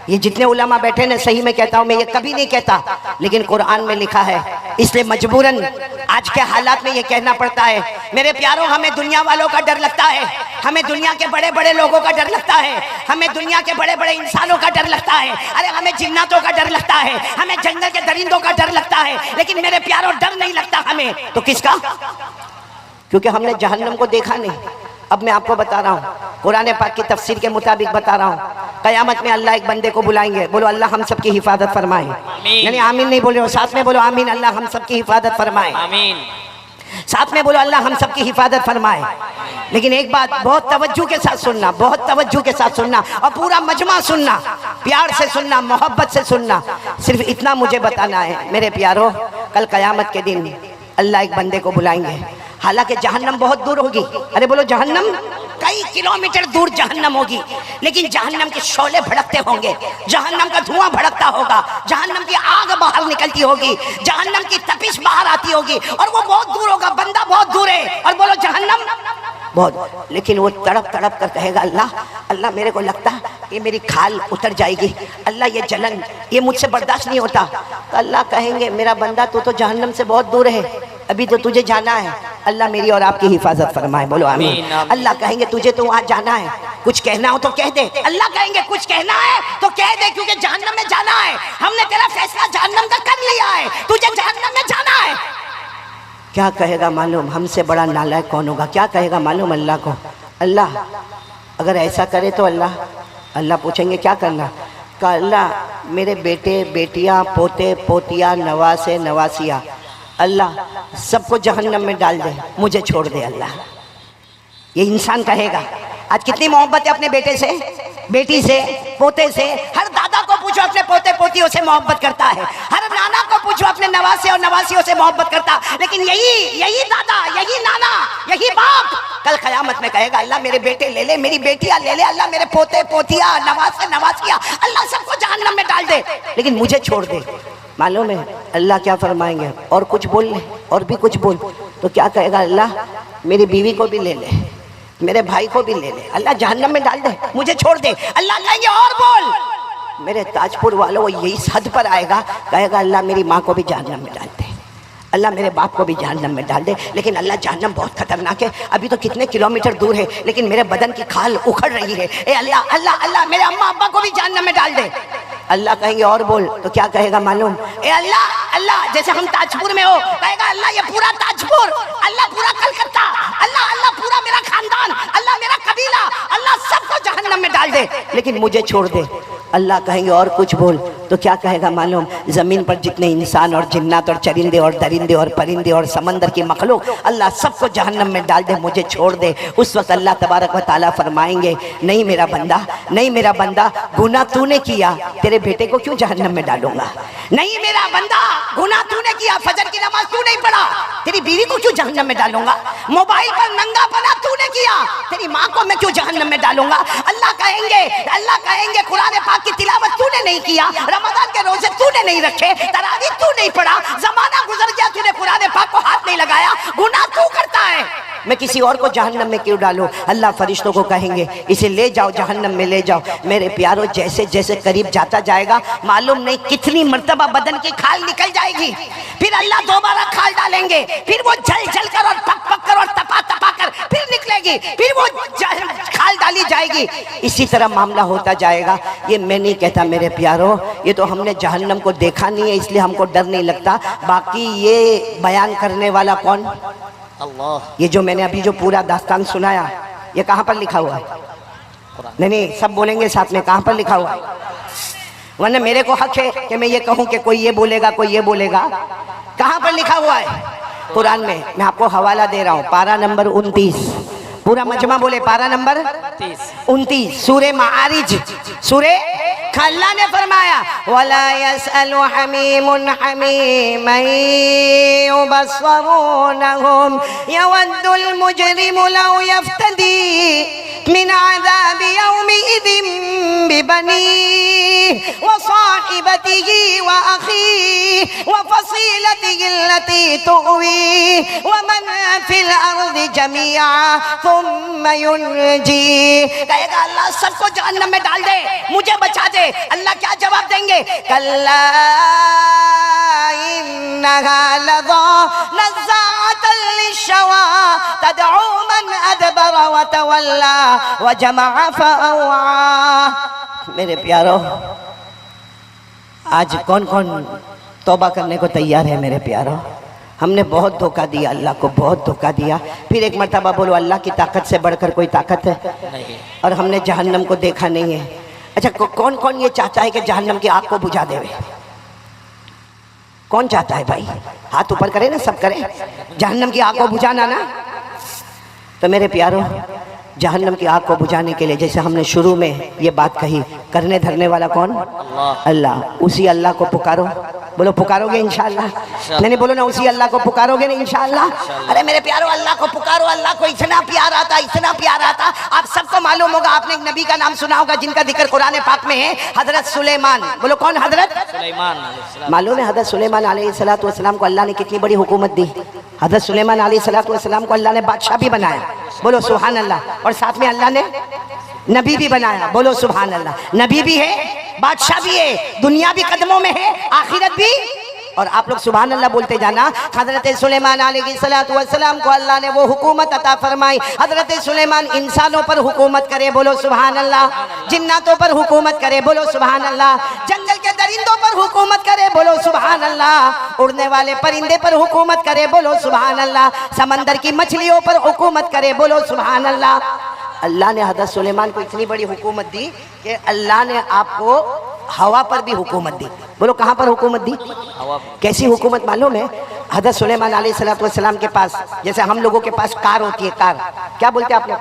ये जितने उलमा बैठे ना, सही में कहता हूँ, मैं ये कभी नहीं कहता, लेकिन कुरान में लिखा है, इसलिए मजबूरन आज के हालात में ये कहना पड़ता है। मेरे प्यारों, हमें दुनिया वालों का डर लगता है, हमें दुनिया के बड़े बड़े लोगों का डर लगता है, हमें दुनिया के बड़े बड़े इंसानों का डर लगता है, अरे हमें जिन्नातों का डर लगता है, हमें जंगल के दरिंदों का डर लगता है, लेकिन मेरे प्यारों डर नहीं लगता हमें। तो किसका? क्योंकि हमने जहन्नम को देखा नहीं। अब मैं आपको बता रहा हूँ, कुरान पाक की तफसीर के मुताबिक बता रहा हूँ, कयामत में अल्लाह एक बंदे को बुलाएंगे। बोलो अल्लाह हम सबकी हिफाजत फरमाए। यानी आमीन नहीं बोल रहे हो, साथ में बोलो आमीन, अल्लाह हम सबकी हिफाजत फरमाए। आमीन। साथ में बोलो अल्लाह हम सबकी हिफाजत फरमाए। लेकिन एक बात बहुत तवज्जो के साथ सुनना, बहुत तवज्जो के साथ सुनना, और पूरा मजमा सुनना, प्यार से सुनना, मोहब्बत से सुनना। सिर्फ इतना मुझे बताना है मेरे प्यारों, कल कयामत के दिन अल्लाह एक बंदे को बुलाएंगे। हालांकि जहन्नम बहुत दूर होगी, अरे बोलो जहन्नम कई किलोमीटर दूर जहन्नम होगी, लेकिन जहन्नम के शोले भड़कते होंगे, जहन्नम का धुआं भड़कता होगा, जहन्नम की आग बाहर निकलती होगी, जहन्नम की तपिश बाहर आती होगी, और वो बहुत दूर होगा, बंदा बहुत दूर है, और बोलो जहन्नम बहुत। लेकिन वो तड़प तड़प कर कहेगा, अल्लाह अल्लाह मेरे को लगता ये मेरी खाल उतर जाएगी, अल्लाह ये जलन ये मुझसे बर्दाश्त नहीं होता। तो अल्लाह कहेंगे, मेरा बंदा तू तो जहन्नम से बहुत दूर है, अभी तो तुझे जाना है, अल्लाह मेरी और आपकी हिफाजत फरमाए। बोलो आमीन। अल्लाह कहेंगे, तुझे तो वहाँ जाना है, कुछ कहना हो तो कह दे। अल्लाह कहेंगे, कुछ कहना है तो कह दे, क्योंकि जहन्नम में जाना है, हमने तेरा फैसला जहन्नम का कर लिया है, तुझे जहन्नम में जाना है। क्या कहेगा मालूम? हमसे बड़ा नालायक कौन होगा? क्या कहेगा मालूम अल्लाह को? अल्लाह अगर ऐसा करे तो अल्लाह पूछेंगे क्या करना? का अल्लाह मेरे बेटे बेटियां पोते पोतियां नवासे नवासिया अल्लाह सबको जहन्नम में डाल दे, मुझे छोड़ दे अल्लाह। ये इंसान कहेगा। आज कितनी मोहब्बत है अपने बेटे से, बेटी से, पोते से। हर दादा को पूछो अपने पोते पोतियों से मोहब्बत करता है, हर नाना को पूछो अपने नवासे और नवासियों से मोहब्बत करता, लेकिन यही दादा, यही नाना, यही बाप कल क़यामत में कहेगा अल्लाह मेरे बेटे ले ले, मेरी बेटियां ले ले, अल्लाह मेरे पोते पोतिया, नवासे नवासिया, अल्लाह सबको जहन्नम में डाल दे, लेकिन मुझे छोड़ दे। मालूम है अल्लाह क्या फरमाएंगे? और कुछ बोल ले, और भी कुछ बोल, तो क्या कहेगा अल्लाह मेरी बीवी को भी ले ले, मेरे भाई को भी ले ले, अल्लाह जहन्नम में डाल दे, मुझे छोड़ दे। अल्लाह कहेंगे और बोल, मेरे ताजपुर वालों वो यही हद पर आएगा, कहेगा अल्लाह मेरी माँ को भी जहन्नम में डाल दे, अल्लाह मेरे बाप को भी जहन्नम में डाल दे। लेकिन अल्लाह जहन्नम बहुत खतरनाक है, अभी तो कितने किलोमीटर दूर है, लेकिन मेरे बदन की खाल उखड़ रही है। ए अल्लाह अल्लाह अल्लाह मेरे अम्मा अब्बा को भी जहन्नम में डाल दे। अल्लाह कहेंगे और बोल, तो क्या कहेगा मालूम? ए अल्लाह अल्लाह, जैसे हम ताजपुर में हो, कहेगा अल्लाह ये पूरा ताजपुर, अल्लाह पूरा कलकत्ता, अल्लाह अल्लाह पूरा मेरा खानदान, अल्लाह मेरा कबीला, अल्लाह सबको जहन्नम में डाल दे, लेकिन मुझे छोड़ दे। अल्लाह कहेंगे और कुछ बोल, तो क्या कहेगा मालूम? ज़मीन पर जितने इंसान और जिन्नात और चरिंदे और दरिंदे और परिंदे और समंदर की मखलूक, अल्लाह सबको जहन्नम में डाल दे, मुझे छोड़ दे। उस वक्त अल्लाह तबारक व तआला फरमाएंगे नहीं मेरा बंदा, नहीं मेरा बंदा, गुनाह तूने किया, तेरे बेटे को क्यों जहन्नम में डालूंगा? नहीं मेरा बंदा, गुनाह तूने किया, फजर की नमाज तू नहीं पढ़ा, तेरी बीवी को क्यों जहन्नम में डालूंगा? मोबाइल पर नंगा पना तूने किया, तेरी माँ को मैं क्यों जहन्नम में डालूंगा? अल्लाह कहेंगे कुरान पाक की तिलावत तूने नहीं किया, रमजान के रोजे तूने नहीं रखे, तरावीह तू नहीं पढ़ा, जमाना गुजर गया तूने कुरान पाक को हाथ नहीं लगाया, गुनाह तू करता है, मैं किसी और को जहन्नम में क्यों डालूं? अल्लाह फरिश्तों को कहेंगे इसे ले जाओ, जहन्नम में ले जाओ। मेरे प्यारों, जैसे जैसे करीब जाता जाएगा मालूम नहीं कितनी मर्तबा बदन की खाल निकल जाएगी, फिर अल्लाह दोबारा खाल डालेंगे, फिर वो जल जल कर और पक पक कर और तपा तपा कर फिर निकलेगी, फिर वो खाल डाली जाएगी। इसी तरह मामला होता जाएगा। ये मैं नहीं कहता मेरे प्यारों, ये तो हमने जहन्नम को देखा नहीं है इसलिए हमको डर नहीं लगता। बाकी ये बयान करने वाला कौन? अल्लाह। ये जो मैंने अभी जो पूरा दास्तान सुनाया, ये कहाँ पर लिखा हुआ है? नहीं सब बोलेंगे साथ में, कहाँ पर लिखा हुआ है? वरना मेरे को हक है कि मैं ये कहूँ कि कोई ये बोलेगा कोई ये बोलेगा। कहाँ पर लिखा हुआ है? कुरान में। मैं आपको हवाला दे रहा हूँ, पारा नंबर 29, पूरा मजमा बोले, पारा नंबर 29, सूरे मारिज, सूरे। अल्लाह ने फरमाया वला यसअलु हमीमुन हमीमन युबस्सरूनहुम यवद्दुल मुजरिमु लौ यफ्तदी मिन अज़ाबि यौमिइज़िन बिबनीहि व साहिबतिही व अखीहि व फसीलतिही अल्लती तुअवी व मन फिल अर्दि जमीआ थुम्मा युनजी। कहेगा अल्लाह सबको जहन्नम में डाल दे, मुझे बचा दे। अल्लाह क्या जवाब देंगे? कल्ला इन्नहा लज़ा नज़्ज़ाअतन लिश्शवा तदउ मन अदबर व तवल्ला व जमअ फअवा। मेरे प्यारों, आज कौन कौन तौबा करने को तैयार है? मेरे प्यारों, हमने बहुत धोखा दिया, अल्लाह को बहुत धोखा दिया। फिर एक मर्तबा बोलो अल्लाह की ताकत से बढ़कर कोई ताकत है नहीं, और हमने जहन्नम को देखा नहीं है। अच्छा, कौन कौन ये चाहता है कि जहन्नम की आग को बुझा देवे? कौन चाहता है भाई? हाथ ऊपर करे ना, सब करे, जहन्नम की आग को बुझाना ना। तो मेरे प्यारों, जहन्नम की आग को बुझाने के लिए जैसे हमने शुरू में ये बात कही, करने धरने वाला कौन? अल्लाह। उसी अल्लाह को पुकारो, बोलो पुकारोगे इंशाअल्लाह? नहीं बोलो ना, उसी अल्लाह को पुकारोगे ना इंशाअल्लाह? अरे मेरे प्यारो, अल्लाह को पुकारो, अल्लाह को इतना प्यारा था, इतना प्यारा था। आप सबको मालूम होगा, आपने एक नबी का नाम सुना होगा जिनका जिक्र कुरान पाक में है, हजरत सुलेमान। बोलो कौन? हजरत सुलेमान। मालूम है हजरत सुलेमान अलैहिस्सलातु वस्सलाम को अल्लाह ने कितनी बड़ी हुकूमत दी? हजरत सुलेमान अलैहिस्सलातु वस्सलाम को अल्लाह ने बादशाह भी बनाया, बोलो सुभान अल्लाह, और साथ में अल्लाह ने नबी भी बनाया, बोलो सुभान अल्लाह। नबी भी है, बादशाह भी है, दुनिया भी कदमों में है, आखिरत भी। और आप लोग सुभान अल्लाह बोलते जाना। हजरत सुलेमान अलैहिस्सलातु वस्सलाम को अल्लाह ने वो हुकूमत अता फरमाई। हजरत सुलेमान इंसानों पर हुकूमत करे, बोलो सुभान अल्लाह। जिन्नातों पर हुकूमत करे, बोलो सुभान अल्लाह। जंगल के दरिंदों पर हुकूमत करे, बोलो सुभान अल्लाह। उड़ने वाले परिंदे पर हुकूमत करे, बोलो सुभान अल्लाह। समंदर की मछलियों पर हुकूमत करे, बोलो सुभान अल्लाह। अल्लाह ने हजरत सुलेमान को इतनी बड़ी हुकूमत दी कि अल्लाह ने आपको हवा पर भी हुकूमत दी। बोलो कहाँ पर हुकूमत दी? कैसी हुकूमत मालूम है? हजरत सुलेमान अलैहिस्सलातु वस्सलाम के पास, जैसे हम लोगों के पास कार होती है, कार क्या बोलते हैं आप लोग?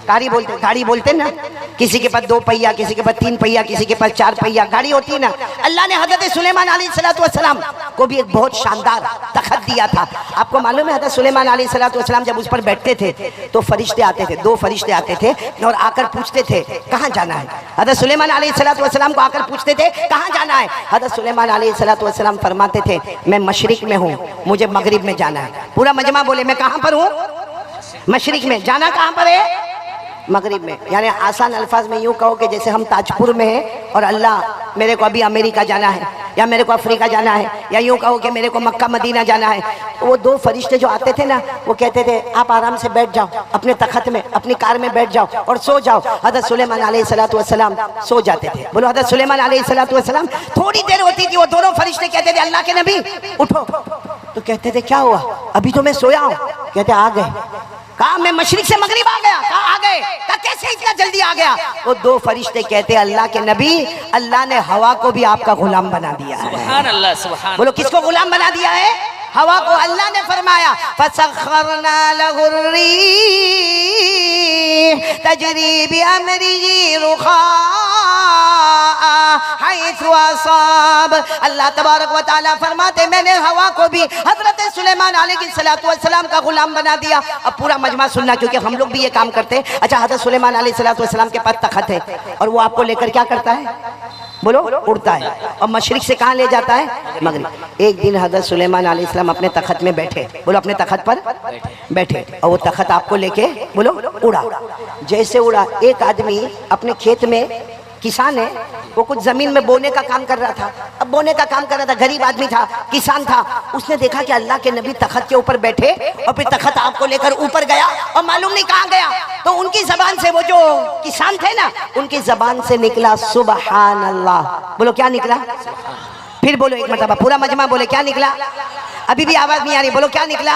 गाड़ी बोलते, गाड़ी बोलते ना, किसी के पास 2 पहिया, किसी के पास 3 पहिया, किसी के पास 4 पहिया गाड़ी होती है ना। अल्लाह ने हजरत सुलेमान अलैहिस्सलाम को भी एक बहुत शानदार तखत दिया था। आपको मालूम है हजरत सुलेमान अलैहिस्सलाम जब उस पर बैठते थे तो फरिश्ते आते थे, 2 फरिश्ते आते थे और आकर पूछते थे कहाँ जाना है। हजरत सुलेमान अलैहिस्सलाम को आकर पूछते थे कहाँ जाना है। हजरत सुलेमान अलैहिस्सलाम फरमाते थे मैं मशरिक में हूँ, मुझे मगरिब में जाना है। पूरा मजमा बोले मैं कहाँ पर हूँ? मशरिक में। जाना कहाँ पर है? मगरिब में। यानी आसान अल्फाज में यूँ कहो कि जैसे हम ताजपुर में हैं और अल्लाह मेरे को अभी अमेरिका जाना है या मेरे को अफ्रीका जाना है, या यूँ कहो कि मेरे को मक्का मदीना जाना है। तो वो 2 फरिश्ते जो आते थे ना वो कहते थे आप आराम से बैठ जाओ अपने तखत में, अपनी कार में बैठ जाओ और सो जाओ। हज़रत सुलेमान अलैहिस्सलाम सो जाते थे। बोलो हज़रत सुलेमान अलैहिस्सलाम थोड़ी देर होती थी वो दोनों फरिश्ते कहते थे अल्लाह के नबी उठो। तो कहते थे क्या हुआ? अभी तो मैं सोया हूँ। कहते आ गए। कहा मैं मशरिक से मगरिब आ गया। कहा आ गए। कहा कैसे इतना जल्दी आ गया? वो 2 फरिश्ते कहते अल्लाह के नबी अल्लाह ने हवा को भी आपका गुलाम बना दिया है। सुभान अल्लाह, सुभान। बोलो किसको गुलाम बना दिया है? हवा को। अल्लाह ने फरमाया फसख्खरना लहुर रीह तजरी बिअमरिही रुखाआ हैथु असाब। अल्लाह तबारक व तआला फरमाते मैंने हवा को भी हजरत सुलेमान अलैहिस्सलाम का गुलाम बना दिया। अब पूरा मजमा सुनना क्योंकि हम लोग भी ये काम करते हैं। अच्छा हजरत सुलेमान अलैहिस्सलाम के पास तखत है और वो आपको लेकर क्या करता है? बोलो उड़ता है। और मशरिक से कहाँ ले जाता है? मगरिब। एक दिन हजरत सुलेमान अलैहिस्सलाम अपने तखत में बैठे। बोलो अपने तखत पर बैठे और वो तखत आपको लेके बोलो उड़ा। जैसे उड़ा एक आदमी अपने खेत में, किसान है, वो कुछ जमीन में बोने का काम कर रहा था। अब बोने का काम कर रहा था, गरीब आदमी था, किसान था। उसने देखा कि अल्लाह के नबी तखत के ऊपर बैठे और फिर तखत आपको लेकर ऊपर गया और मालूम नहीं कहाँ गया। तो उनकी जबान से, वो जो किसान थे ना, उनकी जबान से निकला सुबहान अल्लाह। बोलो क्या निकला? फिर बोलो एक मरतबा, पूरा मजमा बोले क्या निकला? अभी भी आवाज नहीं आ रही। बोलो क्या निकला?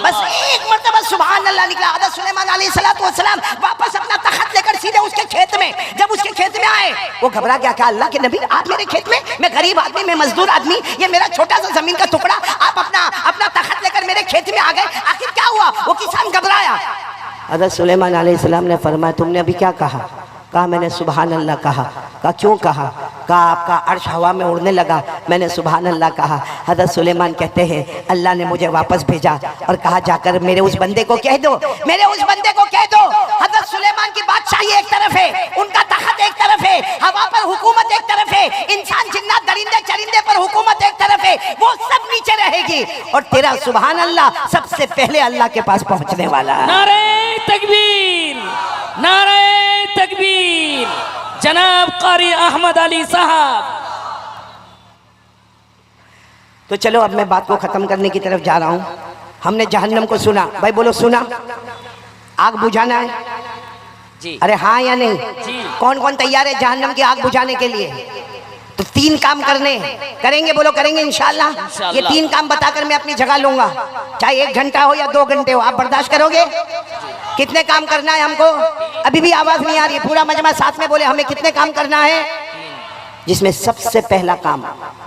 बस एक मरतबा सुभान अल्लाह निकला। हज़रत सुलेमान अलैहिस्सलाम वापस अपना तखत लेकर सीधे उसके खेत में, जब उसके खेत में आए वो घबरा गया। क्या अल्लाह के नबी आप मेरे खेत में? मैं गरीब आदमी, मैं मजदूर आदमी, ये मेरा छोटा सा जमीन का टुकड़ा, आप अपना तखत लेकर मेरे खेत में आ गए, आखिर क्या हुआ? वो किसान घबराया। हज़रत सुलेमान अलैहिस्सलाम ने फरमाया तुमने अभी क्या कहा? कहा मैंने सुभान अल्लाह कहा। कहा क्यों कहा? कहा आपका अर्श हवा में उड़ने लगा, मैंने सुभान अल्लाह कहा। हज़रत सुलेमान कहते हैं अल्लाह ने मुझे वापस भेजा और कहा जाकर मेरे उस बंदे को कह दो, मेरे उस बंदे को कह दो हज़रत सुलेमान की बादशाही एक तरफ है, उनका तखत एक तरफ है, हवा पर हुकूमत एक तरफ है, इंसान जिन्नात दरिंदे चरिंदे पर हुकूमत एक तरफ है, वो सब नीचे रहेगी और तेरा सुभान अल्लाह सबसे पहले अल्लाह के पास पहुंचने वाला है। नारे तकबीर, नारे तकबीर। जनाब कारी अहमद अली साहब। तो चलो अब मैं बात को खत्म करने की तरफ जा रहा हूं। हमने जहन्नम को सुना, भाई बोलो सुना। आग बुझाना है जी। अरे हाँ या नहीं? जी। कौन कौन तैयार है जहन्नम की आग बुझाने के लिए? तो 3 काम करने करेंगे। बोलो करेंगे इंशाल्लाह। ये 3 काम बताकर मैं अपनी जगह लूंगा, चाहे 1 घंटा हो या 2 घंटे हो। आप बर्दाश्त करोगे? कितने काम करना है हमको? अभी भी आवाज नहीं आ रही। पूरा मजमा साथ में बोले हमें कितने काम करना है? जिसमें सबसे पहला काम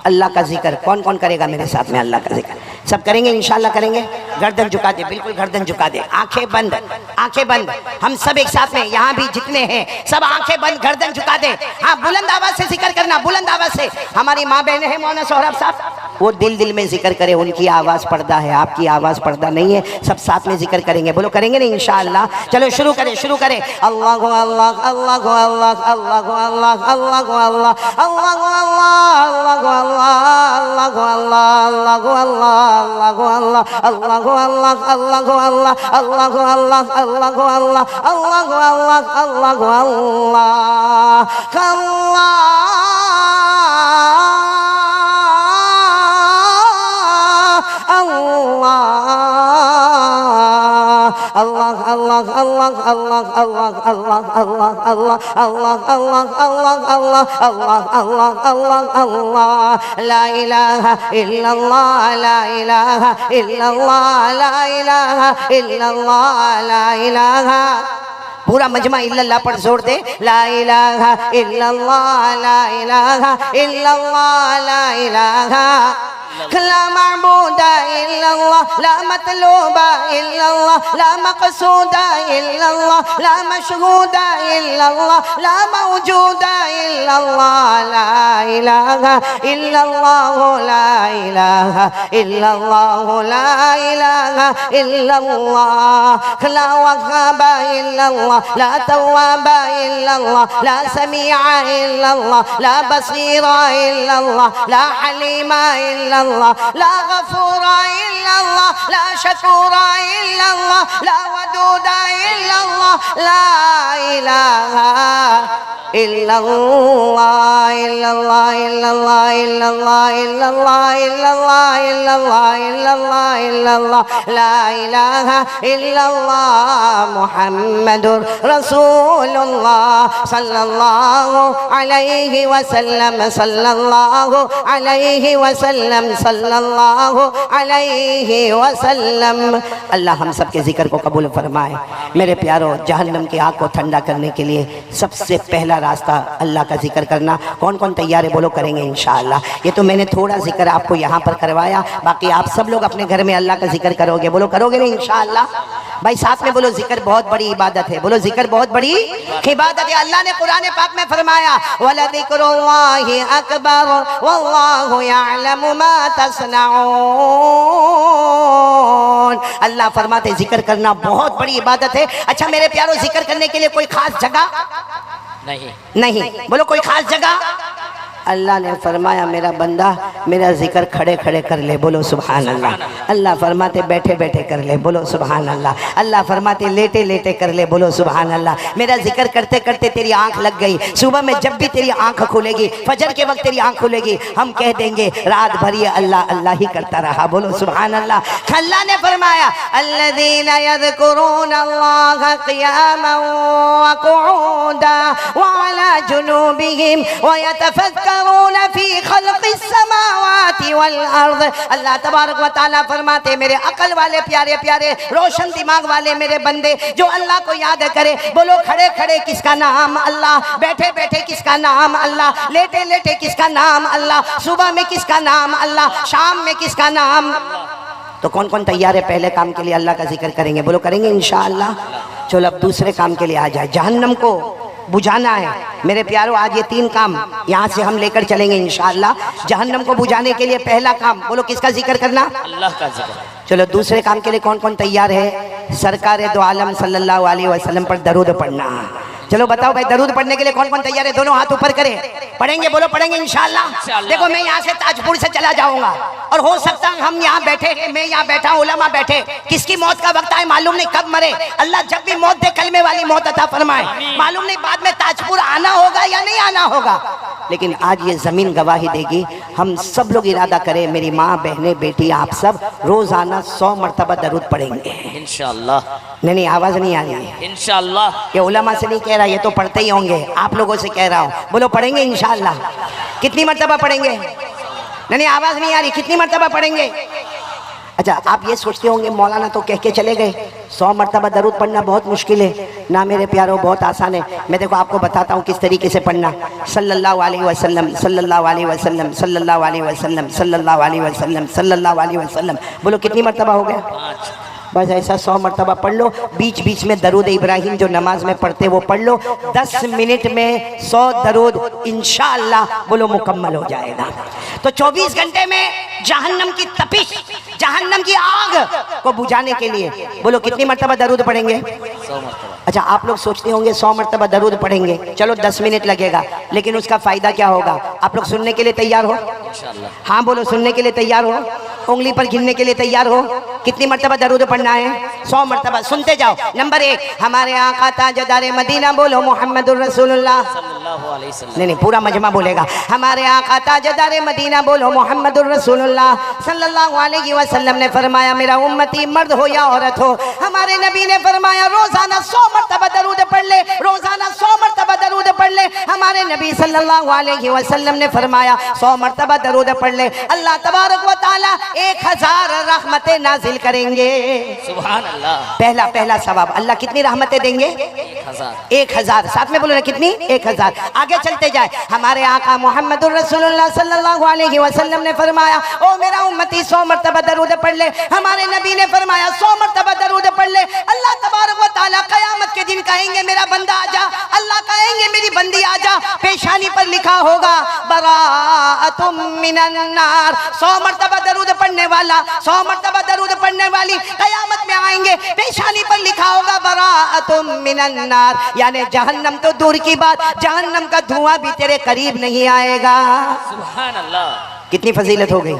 अल्लाह का जिक्र। कौन कौन करेगा मेरे साथ में अल्लाह का जिक्र? सब करेंगे इंशाल्लाह करेंगे। गर्दन झुका दे, बिल्कुल गर्दन झुका दे, आंखें बंद, आंखें बंद। हम सब एक साथ में, यहाँ भी जितने हैं सब आंखें बंद, गर्दन झुका दे। हाँ बुलंद आवाज से जिक्र करना, बुलंद आवाज से। हमारी माँ बहन है मौलाना सोहराब साहब, वो दिल दिल में जिक्र करे, उनकी आवाज पर्दा है, आपकी आवाज पर्दा नहीं है। सब साथ में जिक्र करेंगे। बोलो करेंगे नहीं इंशाअल्लाह? चलो शुरू करें, शुरू करें। अल्लाह को अल्लाह, अल्लाह को अल्लाह, अल्लाह को अल्लाह, अल्लाह को अल्लाह, अल्लाह को अल्लाह, अल्लाह को अल्लाह, अल्लाह को अल्लाह, अल्लाह को अल्लाह, अल्लाह को अल्लाह, अल्लाह को अल्लाह, अल्लाह को अल्लाह, अल्लाह को अल्लाह, अल्लाह को अल्लाह, अल्लाह को अल्लाह, अल्लाह को अल्लाह, अल्लाह अल्लाह अल्लाह अल्लाह अल्लाह अल्लाह अल्लाह अल्लाह अल्लाह अल्लाह अल्लाह अल्लाह अल्लाह अल्लाह अल्लाह ला इलाहा इल्लल्लाह, ला इलाहा इल्लल्लाह, ला इलाहा इल्लल्लाह, ला इलाहा। पूरा मजमा इल्लल्लाह पर जोर दे। ला इलाहा इल्लल्लाह, ला इलाहा इल्लल्लाह, ला इलाहा। ला माबूदा इल्लल्लाह ला मतलूबा इल्लल्लाह ला मक़सूदा इल्लल्लाह ला मशहूदा इल्लल्लाह ला मौजूदा इल्लल्लाह ला इलाहा इल्लल्लाह ला इलाहा इल्लल्लाह ला इलाहा इल्लल्लाह ला वहाबा इल्लल्लाह ला तव्वाबा इल्लल्लाह ला समीआ इल्लल्लाह ला बसीरा इल्लल्लाह ला हलीमा इल्लल्लाह ला गफूरा इल्लल्लाह ला शकूरा इल्लल्लाह ला वदूदा इल्लल्लाह ला इलाहा इल्लल्लाह इल्लल्लाह इल्लल्लाह इल्लल्लाह इल्लल्लाह इल्लल्लाह इल्लल्लाह इल्लल्लाह इल्लल्लाह ला इलाहा इल्लल्लाह मुहम्मदुर रसूलुल्लाह सल्लल्लाहु अलैहि वसल्लम सल्लल्लाहु अलैहि वसल्लम सल्लल्लाहु अलैहि वसल्लम। अल्लाह हम सब के जिक्र को कबूल फरमाए। मेरे प्यारों, जहन्नम की आग को ठंडा करने के लिए सबसे पहला रास्ता अल्लाह का जिक्र करना। कौन कौन तैयार है? बोलो करेंगे इंशाअल्लाह। ये तो मैंने थोड़ा जिक्र आपको यहाँ पर करवाया, बाकी आप सब लोग अपने घर में अल्लाह का जिक्र करोगे। बोलो करोगे नहीं इंशाअल्लाह? भाई साथ में बोलो, जिक्र बहुत बड़ी इबादत है। बोलो जिक्र बहुत बड़ी इबादत है। अल्लाह ने कुरान पाक में फरमाया वलज़िक्रुल्लाहि अकबर वल्लाहु यअलमु मा तस्नऊन। अल्लाह फरमाते जिक्र करना बहुत बड़ी इबादत है। अच्छा मेरे प्यारों, जिक्र करने के लिए कोई खास जगह नहीं। बोलो कोई खास जगह? अल्लाह ने फरमाया मेरा बंदा मेरा जिक्र खड़े खड़े कर ले। बोलो सुभान अल्लाह। अल्लाह फरमाते बैठे बैठे कर ले। बोलो सुभान अल्लाह। अल्लाह फरमाते लेटे लेटे कर ले। बोलो सुभान अल्लाह। मेरा जिक्र करते करते तेरी आंख लग गई। सुबह में जब भी तेरी आंख खुलेगी, फजर के वक्त तेरी आंख खुलेगी, हम कह देंगे रात भर ये अल्लाह अल्लाह ही करता रहा। बोलो सुभान अल्लाह। अल्लाह ने फरमाया अल्लज़ीना यज़कुरूनल्लाह क़ियामन व क़ुऊदन व अला जुनूबिहिम व यतफ़क्करून फी ख़ल्क़िस समावाति वल अर्ज़। अल्लाह तबारक व तआला फरमाते मेरे अकल वाले प्यारे प्यारे रोशन दिमाग वाले मेरे बंदे जो अल्लाह को याद करे। बोलो खड़े खड़े किसका नाम अल्लाह, बैठे बैठे किसका नाम अल्लाह, लेटे लेटे किसका नाम अल्लाह, सुबह में किसका नाम अल्लाह, शाम में किसका नाम। तो कौन कौन तैयार है पहले काम के लिए अल्लाह का जिक्र करेंगे? बोलो करेंगे इंशाअल्लाह। चलो अब दूसरे काम के लिए आ जाए। जहन्नम को बुझाना है मेरे प्यारों। आज ये 3 काम यहाँ से हम लेकर चलेंगे इंशाअल्लाह। जहन्नम को बुझाने के लिए पहला काम, बोलो किसका जिक्र करना? अल्लाह का जिक्र। चलो दूसरे काम के लिए कौन कौन तैयार है? सरकार दो आलम सल्लल्लाहु अलैहि वसल्लम पर दरूद पढ़ना। चलो बताओ भाई, दरूद पढ़ने के लिए कौन कौन तैयार है? दोनों हाथ ऊपर करें। पढ़ेंगे? बोलो पढ़ेंगे इंशाअल्लाह। देखो मैं यहाँ से ताजपुर से चला जाऊंगा और हो सकता है हम यहाँ बैठे हैं, मैं यहाँ बैठा, उलमा बैठे, किसकी मौत का वक्त आए मालूम नहीं, कब मरे। अल्लाह जब भी मौत दे कलमे वाली मौत अता फरमाए। मालूम नहीं बाद में ताजपुर आना होगा या नहीं आना होगा, लेकिन आज ये जमीन गवाही देगी। हम सब लोग इरादा करें, मेरी माँ बहनें बेटी आप सब रोजाना 100 मरतबा दरूद पढ़ेंगे इंशाअल्लाह। नहीं आवाज नहीं आ रही है इंशाअल्लाह। ये उलमा से नहीं कह रहा, ये तो पढ़ते ही होंगे, आप लोगों से कह रहा हूँ। बोलो पढ़ेंगे इंशाअल्लाह। कितनी मरतबा पढ़ेंगे? नहीं आवाज नहीं आ रही, कितनी मरतबा पढ़ेंगे? अच्छा आप ये सोचते होंगे मौलाना तो कह के चले गए 100 मरतबा दरूद पढ़ना बहुत मुश्किल है ना। मेरे प्यारों बहुत आसान है। मैं देखो आपको बताता हूँ किस तरीके से पढ़ना। सल्लल्लाहु अलैहि वसल्लम सल्लल्लाहु अलैहि वसल्लम सल्लल्लाहु अलैहि वसल्लम सल्लल्लाहु अलैहि वसल्लम सल्लल्लाहु अलैहि वसल्लम। बोलो कितनी मरतबा हो गया? बस ऐसा 100 मरतबा पढ़ लो। बीच बीच में दरूद इब्राहिम जो नमाज में पढ़ते वो पढ़ लो। 10 मिनट में 100 दरूद इंशाअल्लाह बोलो मुकम्मल हो जाएगा। तो 24 घंटे में जहन्नम की तपिश, जहन्नम की आग को बुझाने के लिए बोलो कितनी मरतबा दरूद पढ़ेंगे? 100 मरतबा। अच्छा आप लोग सोचते होंगे 100 मरतबा दरूद पढ़ेंगे, चलो 10 मिनट लगेगा, लेकिन उसका फायदा क्या होगा? आप लोग सुनने के लिए तैयार हो? इंशाअल्लाह। हाँ बोलो सुनने के लिए तैयार हो? उंगली पर गिनने के लिए तैयार हो? कितनी मरतबा दरूद पढ़ना है? 100 मरतबा। सुनते जाओ। नंबर 1 हमारे आका ताजदारे मदीना बोलो मोहम्मदुर रसूलुल्लाह सल्लल्लाहु अलैहि वसल्लम। नहीं पूरा मजमा बोलेगा। हमारे आका ताजदारे मदीना बोलो मोहम्मदुर रसूलुल्लाह सल्लल्लाहु अलैहि वसल्लम ने फरमाया मेरा उम्मती मर्द हो या औरत हो, हमारे नबी ने फरमाया रोजाना 100 मरतबा दरूद पढ़ ले, रोजाना 100 मरतबा दरूद पढ़ ले। हमारे नबी सल्लल्लाहु अलैहि वसल्लम ने फरमाया 100 मरतबा दरूद पढ़ ले, अल्लाह तबारक व तआला 1000 रहमतें नाजिल करेंगे। सुभान अल्लाह। पहला सवाब, अल्लाह कितनी रहमतें देंगे? 1000। साथ में बोलो ना कितनी? 1000। आगे चलते जाए, हमारे आका मोहम्मदुर रसूलुल्लाह सल्लल्लाहु अलैहि वसल्लम ने फरमाया, ओ मेरा उम्मती 100 मरतबा दरूद पढ़ ले। हमारे नबी ने फरमाया 100 मरतबा दरूद पढ़ ले, अल्लाह तबारक व तआला क़यामत के दिन कहेंगे मेरा बंदा आजा, अल्लाह कहेंगे मेरी बंदी आजा, पेशानी पर लिखा होगा बराअतुम मिनन नार। 100 मरतबा दरूद पढ़ने वाला, 100 मरतबा दरूद पढ़ने वाली क़यामत में आएंगे, पेशानी पर लिखा होगा बराअतुम मिनन नार, यानी जहन्नम तो दूर की बात, जहन्नम का धुआं भी तेरे करीब नहीं आएगा। सुभान अल्लाह। कितनी फजीलत हो गई।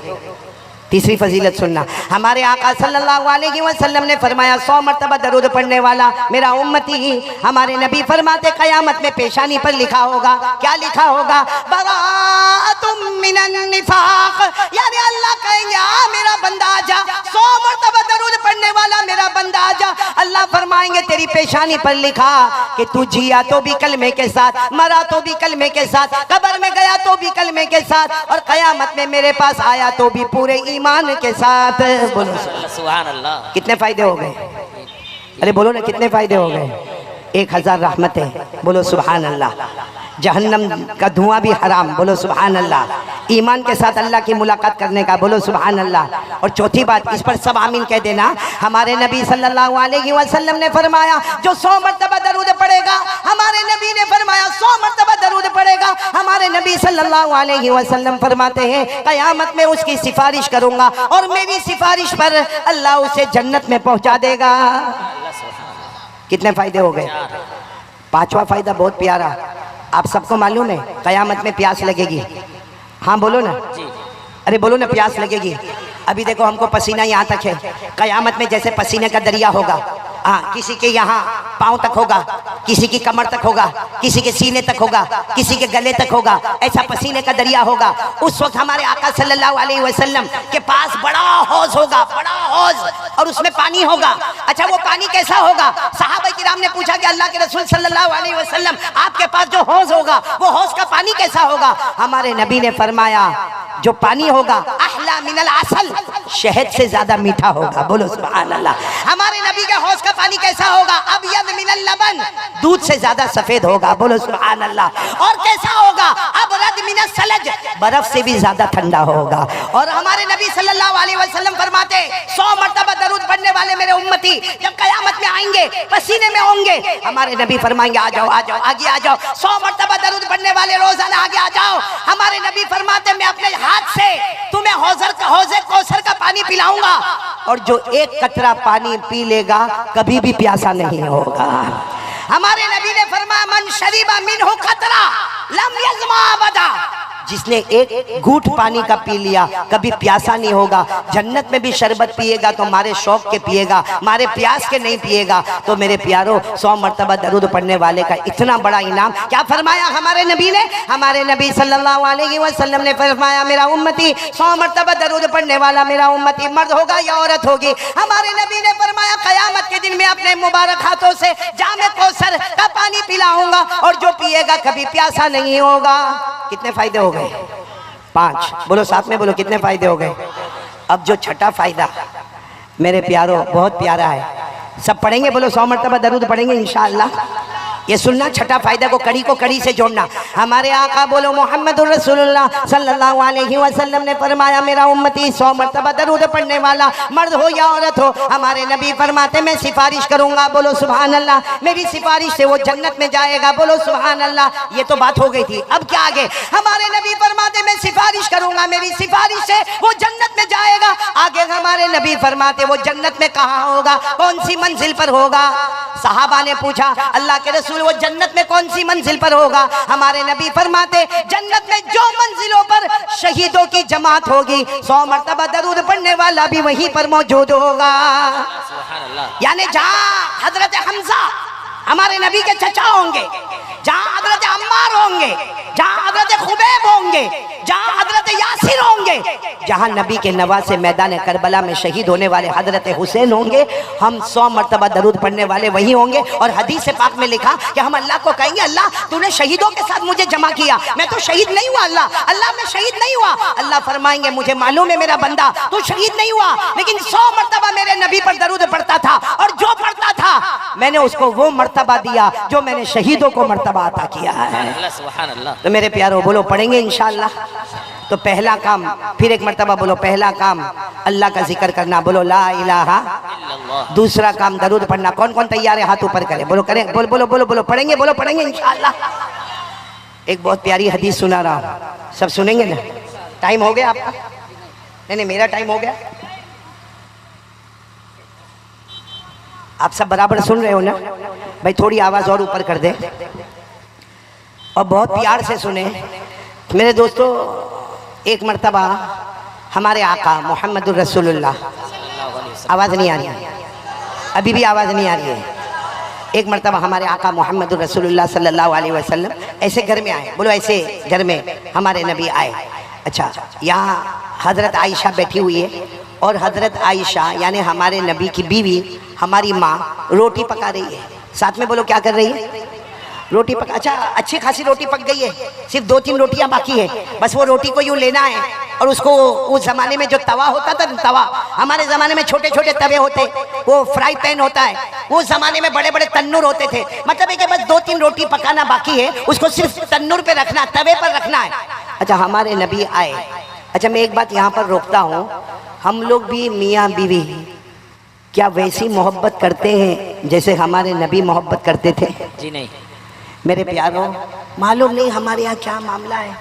तीसरी फजीलत सुनना, हमारे आका सल्लल्लाहु अलैहि वसल्लम ने फरमाया 100 मरतबा दरूद पढ़ने वाला मेरा उम्मती, हमारे नबी फरमाते क़यामत में पेशानी पर लिखा होगा, क्या लिखा होगा? बराअतुम मिनन निफाक, यानी अल्लाह कहेंगे आ मेरा बंदा आजा, 100 मरतबा दरूद पढ़ने वाला मेरा बंदा आजा। अल्लाह फरमाएंगे तेरी पेशानी पर लिखा कि तू जिया तो भी कलमे के साथ, मरा तो भी कलमे के साथ, कब्र में गया तो भी कलमे के साथ, और क़यामत में मेरे पास आया तो भी पूरे ईमान के साथ। बोलो सुभान अल्लाह। कितने फायदे हो गए? अरे बोलो ना कितने फायदे हो गए? 1000 रहमतें। बोलो सुभान अल्लाह। जहन्नम का धुआं भी हराम। बोलो सुभान अल्लाह। ईमान के साथ अल्लाह की मुलाकात करने का। बोलो सुभान अल्लाह। और चौथी बात, इस पर सब आमीन कह देना, हमारे नबी सल्लल्लाहु अलैहि वसल्लम ने फरमाया जो 100 मरतबा दरूद पढ़ेगा, हमारे नबी ने फरमाया 100 मरतबा दरूद पढ़ेगा, हमारे नबी सल्लल्लाहु अलैहि वसल्लम फरमाते हैं क़यामत में उसकी सिफारिश करूंगा और मेरी सिफारिश पर अल्लाह उसे जन्नत में पहुंचा देगा। कितने फायदे हो गए? 5वां फायदा बहुत प्यारा, आप सबको मालूम है क़यामत में प्यास लगेगी। हाँ बोलो ना जी। अरे बोलो ना प्यास लगेगी। अभी देखो हमको पसीना यहाँ तक है, क़यामत में जैसे पसीने का दरिया होगा, हाँ किसी के यहाँ पाँव तक होगा, किसी की कमर तक होगा, किसी के सीने तक होगा, किसी के गले तक होगा, ऐसा पसीने का दरिया होगा। उस वक्त हमारे आका सल्लल्लाहु अलैहि वसल्लम के पास बड़ा हौज होगा, बड़ा हौज, और उसमें पानी होगा। अच्छा वो पानी कैसा होगा? सहाबा किराम ने पूछा कि अल्लाह के रसूल सल्लल्लाहु अलैहि वसल्लम आपके पास जो हौज होगा वो हौज का पानी कैसा होगा? हमारे नबी ने फरमाया जो पानी होगा अहला मिनल असल, शहद से ज्यादा मीठा होगा। बोलो सुभान अल्लाह। हमारे नबी के हौज का पानी कैसा होगा? अबयद मिनल लबन, दूध से ज्यादा सफेद होगा। बोलो सुभान अल्लाह। और कैसा होगा? अबरद मिनल सलज, बर्फ से भी ज्यादा ठंडा होगा। और हमारे नबी सल्लल्लाहु अलैहि वसल्लम फरमाते 100 मरतबा दरूद पढ़ने वाले मेरे उम्मती जब क़यामत में आएंगे पसीने में होंगे, हमारे नबी फरमाएंगे आ जाओ आ जाओ आगे आ जाओ, 100 मरतबा दरूद पढ़ने वाले रोजाना आगे आ जाओ। हमारे नबी फरमाते मैं अपने हाथ से तुम्हें हौज़े कौसर का पानी पिलाऊंगा, और जो एक कतरा पानी पी लेगा कभी भी प्यासा नहीं होगा। हमारे नबी ने फरमाया मन शरीबा मिनहु कतरा लम यज़मा अबदा, जिसने एक घूंट पानी का पी लिया कभी प्यासा नहीं होगा। जन्नत में भी शरबत पिएगा तो मारे शौक के पिएगा, मारे प्यास के नहीं पिएगा। तो मेरे प्यारो 100 मरतबा दरूद पढ़ने वाले का इतना बड़ा इनाम क्या फरमाया हमारे नबी ने? हमारे नबी सल्लल्लाहु अलैहि वसल्लम ने फरमाया मेरा उम्मती 100 मरतबा दरूद पढ़ने वाला मेरा उम्मती मर्द होगा या औरत होगी, हमारे नबी ने फरमाया क़यामत के दिन में अपने मुबारक हाथों से जामे कौसर का पानी पिलाऊंगा और जो पिएगा कभी प्यासा नहीं होगा। कितने फायदे हो गए? 5। बोलो साथ में बोलो कितने फायदे हो गए? अब जो छठा फायदा मेरे प्यारो बहुत प्यारा है, सब पढ़ेंगे। बोलो 100 मरतबा दरूद पढ़ेंगे इंशाअल्लाह। ये सुनना, छठा फायदा को कड़ी से जोड़ना। हमारे आका बोलो मोहम्मदुर रसूलुल्लाह सल्लल्लाहु अलैहि वसल्लम ने फरमाया मेरा उम्मती 100 मरतबा दरूद पढ़ने वाला मर्द हो या औरत हो, हमारे नबी फरमाते मैं सिफारिश करूंगा। बोलो सुभान अल्लाह। मेरी सिफारिश से वो जन्नत में जाएगा। बोलो सुभान अल्लाह। ये तो बात हो गई थी, अब क्या आगे? हमारे नबी फरमाते मैं सिफारिश करूंगा, मेरी सिफारिश से वो जन्नत में जाएगा। आगे हमारे नबी फरमाते वो जन्नत में कहाँ होगा, कौन सी मंजिल पर होगा? सहाबा ने पूछा अल्लाह के रसूल वो जन्नत में कौन सी मंजिल पर होगा? हमारे नबी फरमाते जन्नत में जो मंजिलों पर शहीदों की जमात होगी 100 मरतबा दरूद पढ़ने वाला भी वहीं पर मौजूद होगा। यानी जहाँ हजरत हमजा हमारे नबी के चचा होंगे, जहाँ हजरत अम्मार होंगे, जहाँ हजरत खुबैब होंगे, जहाँ हजरत यासिर होंगे, जहां नबी के नवासे मैदान करबला में शहीद होने वाले हजरत हुसैन होंगे, हम 100 मरतबा दरूद पढ़ने वाले वही होंगे। और हदीस पाक में लिखा कि हम अल्लाह को कहेंगे, अल्लाह तूने शहीदों के साथ मुझे जमा किया, मैं तो शहीद नहीं हुआ, अल्लाह अल्लाह मैं शहीद नहीं हुआ। अल्लाह फरमाएंगे, मुझे मालूम है मेरा बंदा तू शहीद नहीं हुआ, लेकिन 100 मरतबा मेरे नबी पर दरूद पढ़ता था, और जो पढ़ता था मैंने उसको वो मर्तबा दिया जो मैंने शहीदों को मर्तबा अता किया है। सुभान अल्लाह। तो मेरे प्यारो बोलो पढ़ेंगे इंशाअल्लाह। तो पहला काम, फिर एक मर्तबा बोलो, पहला काम अल्लाह का जिक्र करना, बोलो ला इलाहा। दूसरा काम दरूद पढ़ना। कौन कौन तैयार है हाथ ऊपर करें, बोलो करें, बोलो बोलो बोलो बोलो, पढ़ेंगे, बोलो पढ़ेंगे इंशाअल्लाह। एक बहुत प्यारी हदीस सुना रहा हूँ, सब सुनेंगे ना? टाइम हो गया आपका? नहीं, मेरा टाइम हो गया। आप सब बराबर सुन रहे हो ना भाई? थोड़ी आवाज और ऊपर कर दे और बहुत प्यार से सुने मेरे दोस्तों। एक मर्तबा हमारे आका मोहम्मदुर रसूलुल्लाह, आवाज नहीं आ रही है, अभी भी आवाज नहीं आ रही है। एक मर्तबा हमारे आका मोहम्मदुर रसूलुल्लाह सल्लल्लाहु अलैहि वसल्लम ऐसे घर में आए, बोलो ऐसे घर में हमारे नबी आए। अच्छा, यहाँ हजरत आयशा बैठी हुई है, और हजरत आयशा यानी हमारे नबी की बीवी, हमारी माँ रोटी पका रही है। साथ में बोलो क्या कर रही है? रोटी पका। अच्छा, अच्छी खासी रोटी पक गई है, सिर्फ 2-3 रोटियां बाकी है। बस वो रोटी को यूँ लेना है, और उसको उस जमाने में जो तवा होता था, तवा, हमारे जमाने में छोटे छोटे तवे होते, वो फ्राई पैन होता है, वो जमाने में बड़े बड़े तन्नूर होते थे। मतलब है कि बस 2-3 रोटी पकाना बाकी है, उसको सिर्फ तन्नूर पे रखना, तवे पर रखना है। अच्छा, हमारे नबी आए। अच्छा, मैं एक बात यहाँ पर रोकता हूँ, हम लोग भी मियाँ बीवी क्या वैसी मोहब्बत करते हैं जैसे हमारे नबी मोहब्बत करते थे? जी नहीं मेरे प्यारों, मालूम नहीं हमारे यहाँ क्या मामला है,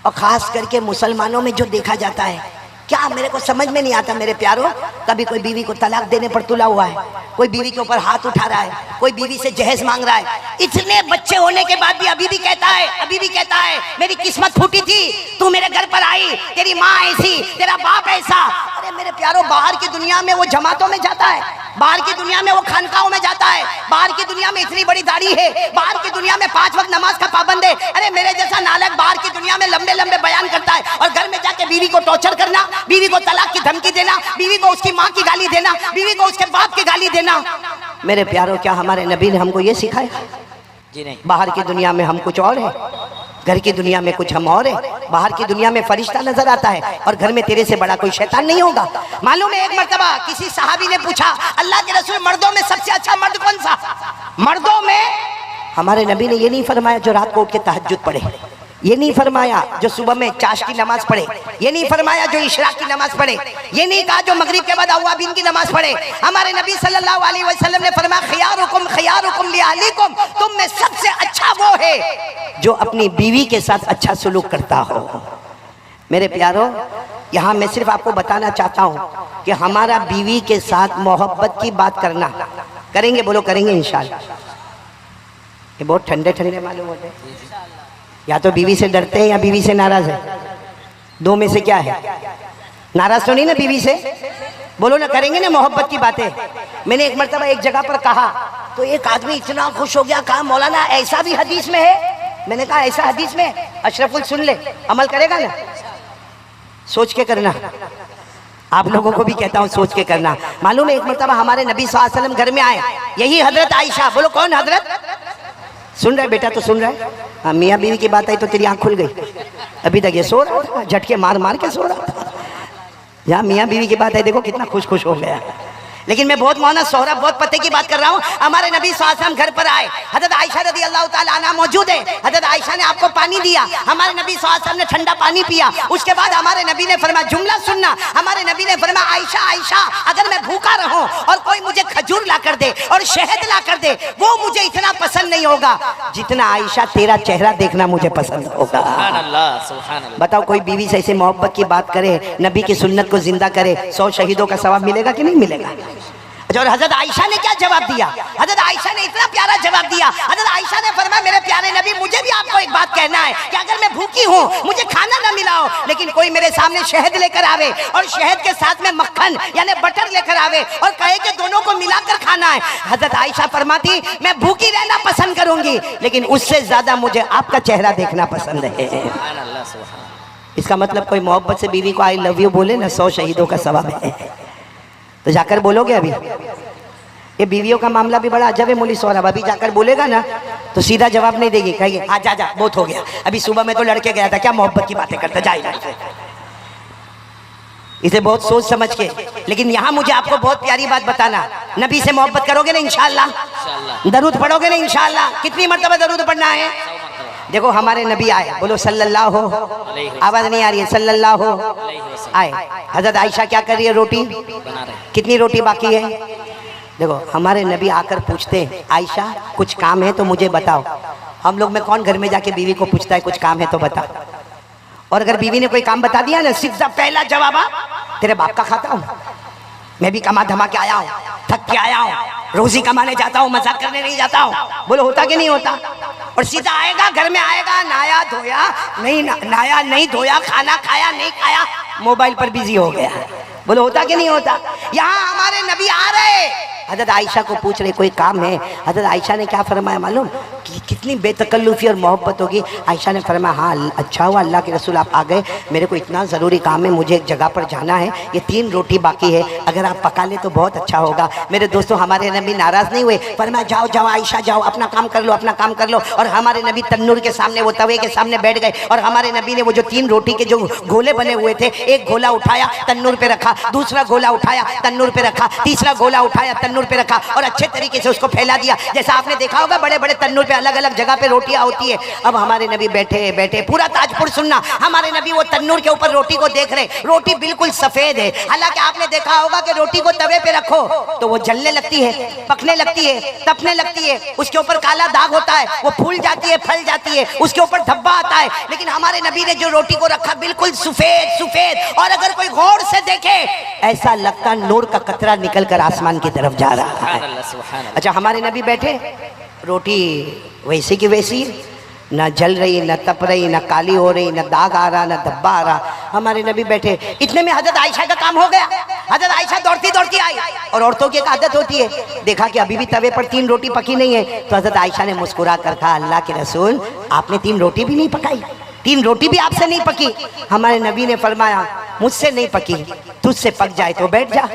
और ख़ास करके मुसलमानों में जो देखा जाता है, क्या मेरे को समझ में नहीं आता मेरे प्यारों। कभी कोई बीवी को तलाक देने पर तुला हुआ है, कोई बीवी के ऊपर हाथ उठा रहा है, कोई बीवी से जहेज मांग रहा है। इतने बच्चे होने के बाद भी अभी भी कहता है मेरी किस्मत फूटी थी, तू मेरे घर पर आई, तेरी माँ ऐसी, तेरा बाप ऐसा। अरे मेरे प्यारों, बाहर की दुनिया में वो जमातों में जाता है, बाहर की दुनिया में वो खानकाहों में जाता है, बाहर की दुनिया में इतनी बड़ी दाढ़ी है, बाहर की दुनिया में 5 वक्त नमाज का पाबंद है। अरे मेरे जैसा नालक बाहर की दुनिया में लंबे लंबे बयान करता है, और घर में जाके बीवी को टॉर्चर करना, बीवी को तलाक की धमकी देना, बीवी को उसकी माँ की गाली देना, बीवी को उसके बाप की गाली देना। मेरे प्यारों, क्या हमारे नबी ने हमको ये सिखाया? जी नहीं। बाहर की दुनिया में हम कुछ और है, घर की दुनिया में कुछ हम और है। बाहर की दुनिया में फरिश्ता नजर आता है, और घर में तेरे से बड़ा कोई शैतान नहीं होगा। मालूम है, एक मर्तबा किसी सहाबी ने पूछा, अल्लाह के रसूल, मर्दों में सबसे अच्छा मर्द कौन सा? मर्दों में हमारे नबी ने ये नहीं फरमाया जो रात को उठ के तहज्जुद पढ़े, ये नहीं फरमाया जो सुबह में चाश की नमाज पढ़े, ये नहीं फरमाया जो इशराक की नमाज पढ़े, ये नहीं कहा जो मगरिब के बाद अव्वाबीन की नमाज पढ़े। हमारे नबी सल्लल्लाहु अलैहि वसल्लम ने फरमाया, खियारुकुम लिअहलिकुम, तुम में सबसे अच्छा वो है जो अपनी बीवी के साथ अच्छा सलूक करता हो। मेरे प्यारों, यहाँ मैं सिर्फ आपको बताना चाहता हूँ कि हमारा बीवी के साथ मोहब्बत की बात करना करेंगे, बोलो करेंगे इंशाअल्लाह। ये बहुत ठंडे ठंडे मालूम होते हैं, या तो बीवी से डरते हैं या बीवी से नाराज है, दो में से क्या है? नाराज तो नहीं ना बीवी से? बोलो ना, करेंगे ना मोहब्बत की बातें। मैंने एक मर्तबा एक जगह पर कहा तो एक आदमी इतना खुश हो गया, कहा मौलाना ऐसा भी हदीस में है? मैंने कहा ऐसा हदीस में? अशरफुल सुन ले, अमल करेगा ना? सोच के करना, आप लोगों को भी कहता हूँ सोच के करना। मालूम है, एक मर्तबा हमारे नबी सल्लल्लाहु अलैहि वसल्लम घर में आए, यही हजरत आयशा, बोलो कौन हजरत? सुन रहा है बेटा? तो सुन रहा है? हाँ, मियाँ बीवी की बात आई तो तेरी आँख खुल गई। अभी तक ये सो रहा था, झटके मार मार के सो रहा था। यहाँ मियाँ बीवी की बात आई, देखो कितना खुश खुश हो गया। लेकिन मैं बहुत मोहना सोहरा बहुत पते की बात कर रहा हूँ। हमारे नबी सल्लल्लाहु अलैहि वसल्लम घर पर आए, हजरत आयशा रज़ी अल्लाह ताला अन्हा मौजूद है। हजरत आयशा ने आपको पानी दिया, हमारे नबी सल्लल्लाहु अलैहि वसल्लम ने ठंडा पानी पिया। उसके बाद हमारे नबी ने फरमाया, जुमला सुनना, हमारे नबी ने फरमाया, आयशा आयशा, अगर मैं भूखा रहूं और कोई मुझे खजूर ला कर दे और शहद ला कर दे, वो मुझे इतना पसंद नहीं होगा जितना आयशा तेरा चेहरा देखना मुझे पसंद होगा। सुभान अल्लाह, सुभान अल्लाह। बताओ, कोई बीवी से ऐसे मोहब्बत की बात करे, नबी की सुन्नत को जिंदा करे, 100 शहीदों का सवाब मिलेगा कि नहीं मिलेगा? और हजरत आयशा ने क्या जवाब दिया? हजरत आयशा ने इतना प्यारा जवाब दिया। हजरत आयशा ने फरमाया, मेरे प्यारे नबी, मुझे भी आपको एक बात कहना है कि अगर मैं भूखी हूँ, मुझे खाना ना मिला हो, लेकिन कोई मेरे सामने शहद लेकर आवे और शहद के साथ में मक्खन यानी बटर लेकर आवे और कहे कि दोनों को मिलाकर खाना है, हजरत आयशा फरमाती, मैं भूखी रहना पसंद करूंगी, लेकिन उससे ज्यादा मुझे आपका चेहरा देखना पसंद है। इसका मतलब कोई मोहब्बत से बीवी को आई लव यू बोले ना 100 शहीदों का सवाब है। तो जाकर बोलोगे अभी? ये बीवियों का मामला भी बड़ा अजब है मौलवी सौरभ। अभी जाकर बोलेगा ना तो सीधा जवाब नहीं देगी, कहेगी हाँ जा जा बहुत हो गया, अभी सुबह में तो लड़के गया था, क्या मोहब्बत की बातें करता, जाए इसे बहुत सोच समझ के। लेकिन यहाँ मुझे आपको बहुत प्यारी बात बताना, नबी से मोहब्बत करोगे ना इंशाअल्लाह, दरूद पढ़ोगे ना इंशाअल्लाह। कितनी मर्तबा दरूद पढ़ना है? देखो हमारे नबी आए, बोलो सल्लल्लाहु, आवाज नहीं आ रही है, सल्लल्लाहु आए। हजरत आयशा क्या कर रही है? रोटी बना रही। कितनी रोटी बाकी है? देखो हमारे नबी आकर पूछते हैं आयशा कुछ काम है तो मुझे बताओ। हम लोग में कौन घर में जाके बीवी को पूछता है कुछ काम है तो बता? और अगर बीवी ने कोई काम बता दिया ना, सीधा पहला जवाब तेरे बाप का खाता हूँ, मैं भी कमा धमा के आया हूँ, थक के आया हूँ, रोजी कमाने जाता हूँ, मजाक करने नहीं जाता हूँ। बोलो होता कि नहीं होता? और सीधा आएगा, घर में आएगा, नाया धोया नहीं, नाया नहीं धोया, खाना खाया नहीं खाया, मोबाइल पर बिजी हो गया। बोलो होता कि नहीं होता? यहाँ हमारे नबी आ रहे, हजरत आयशा को पूछ रहे कोई काम है। हजरत आयशा ने क्या फरमाया मालूम? कि कितनी बेतकल्लुफ़ी और मोहब्बत होगी। आयशा ने फरमाया हाँ अच्छा हुआ अल्लाह के रसूल आप आ गए, मेरे को इतना ज़रूरी काम है, मुझे एक जगह पर जाना है, ये 3 रोटी बाकी है, अगर आप पका ले तो बहुत अच्छा होगा। मेरे दोस्तों हमारे नबी नाराज़ नहीं हुए, फरमाया जाओ जाओ आयशा जाओ, अपना काम कर लो, अपना काम कर लो। और हमारे नबी तन्नूर के सामने, वो तवे के सामने बैठ गए और हमारे नबी ने वो जो 3 रोटी के जो गोले बने हुए थे, एक गोला उठाया तन्नूर पे रखा, दूसरा गोला उठाया तन्नूर पे रखा, तीसरा गोला उठाया तन्नूर पे रखा और अच्छे तरीके से उसको फैला दिया। जैसा आपने देखा होगा बड़े बड़े तन्नूर पे अलग अलग जगह पे रोटियां होती है। अब हमारे नबी बैठे बैठे, पूरा ताजपुर सुनना, हमारे नबी वो तन्नूर के ऊपर रोटी को देख रहे, रोटी बिल्कुल सफेद है। हालांकि आपने देखा होगा कि रोटी को तवे पे रखो तो वो जलने लगती है, पकने लगती है, तपने लगती है, उसके ऊपर काला दाग होता है, वो फूल जाती है, फल जाती है, उसके ऊपर धब्बा आता है। लेकिन हमारे नबी ने जो रोटी को रखा बिल्कुल सफेद सफेद, और अगर कोई गौर से देखे ऐसा लगता नूर का कतरा निकल कर आसमान की तरफ जा रहा है। अच्छा हमारे नबी बैठे, रोटी वैसी की वैसी, न जल रही, न तप रही, न काली हो रही, न दाग आ रहा, न धब्बा आ रहा। हमारे नबी बैठे, इतने में हजरत आयशा का काम हो गया। हजरत आयशा दौड़ती दौड़ती आई, और औरतों की एक आदत होती है, देखा कि अभी भी तवे पर 3 रोटी पकी नहीं है, तो हजरत आयशा ने मुस्कुरा कर कहा अल्लाह के रसूल आपने 3 रोटी भी नहीं पकाई, 3 रोटी भी आपसे नहीं पकी। हमारे नबी ने फरमाया मुझसे नहीं पकी, तुझसे पक जाए तो बैठ जा।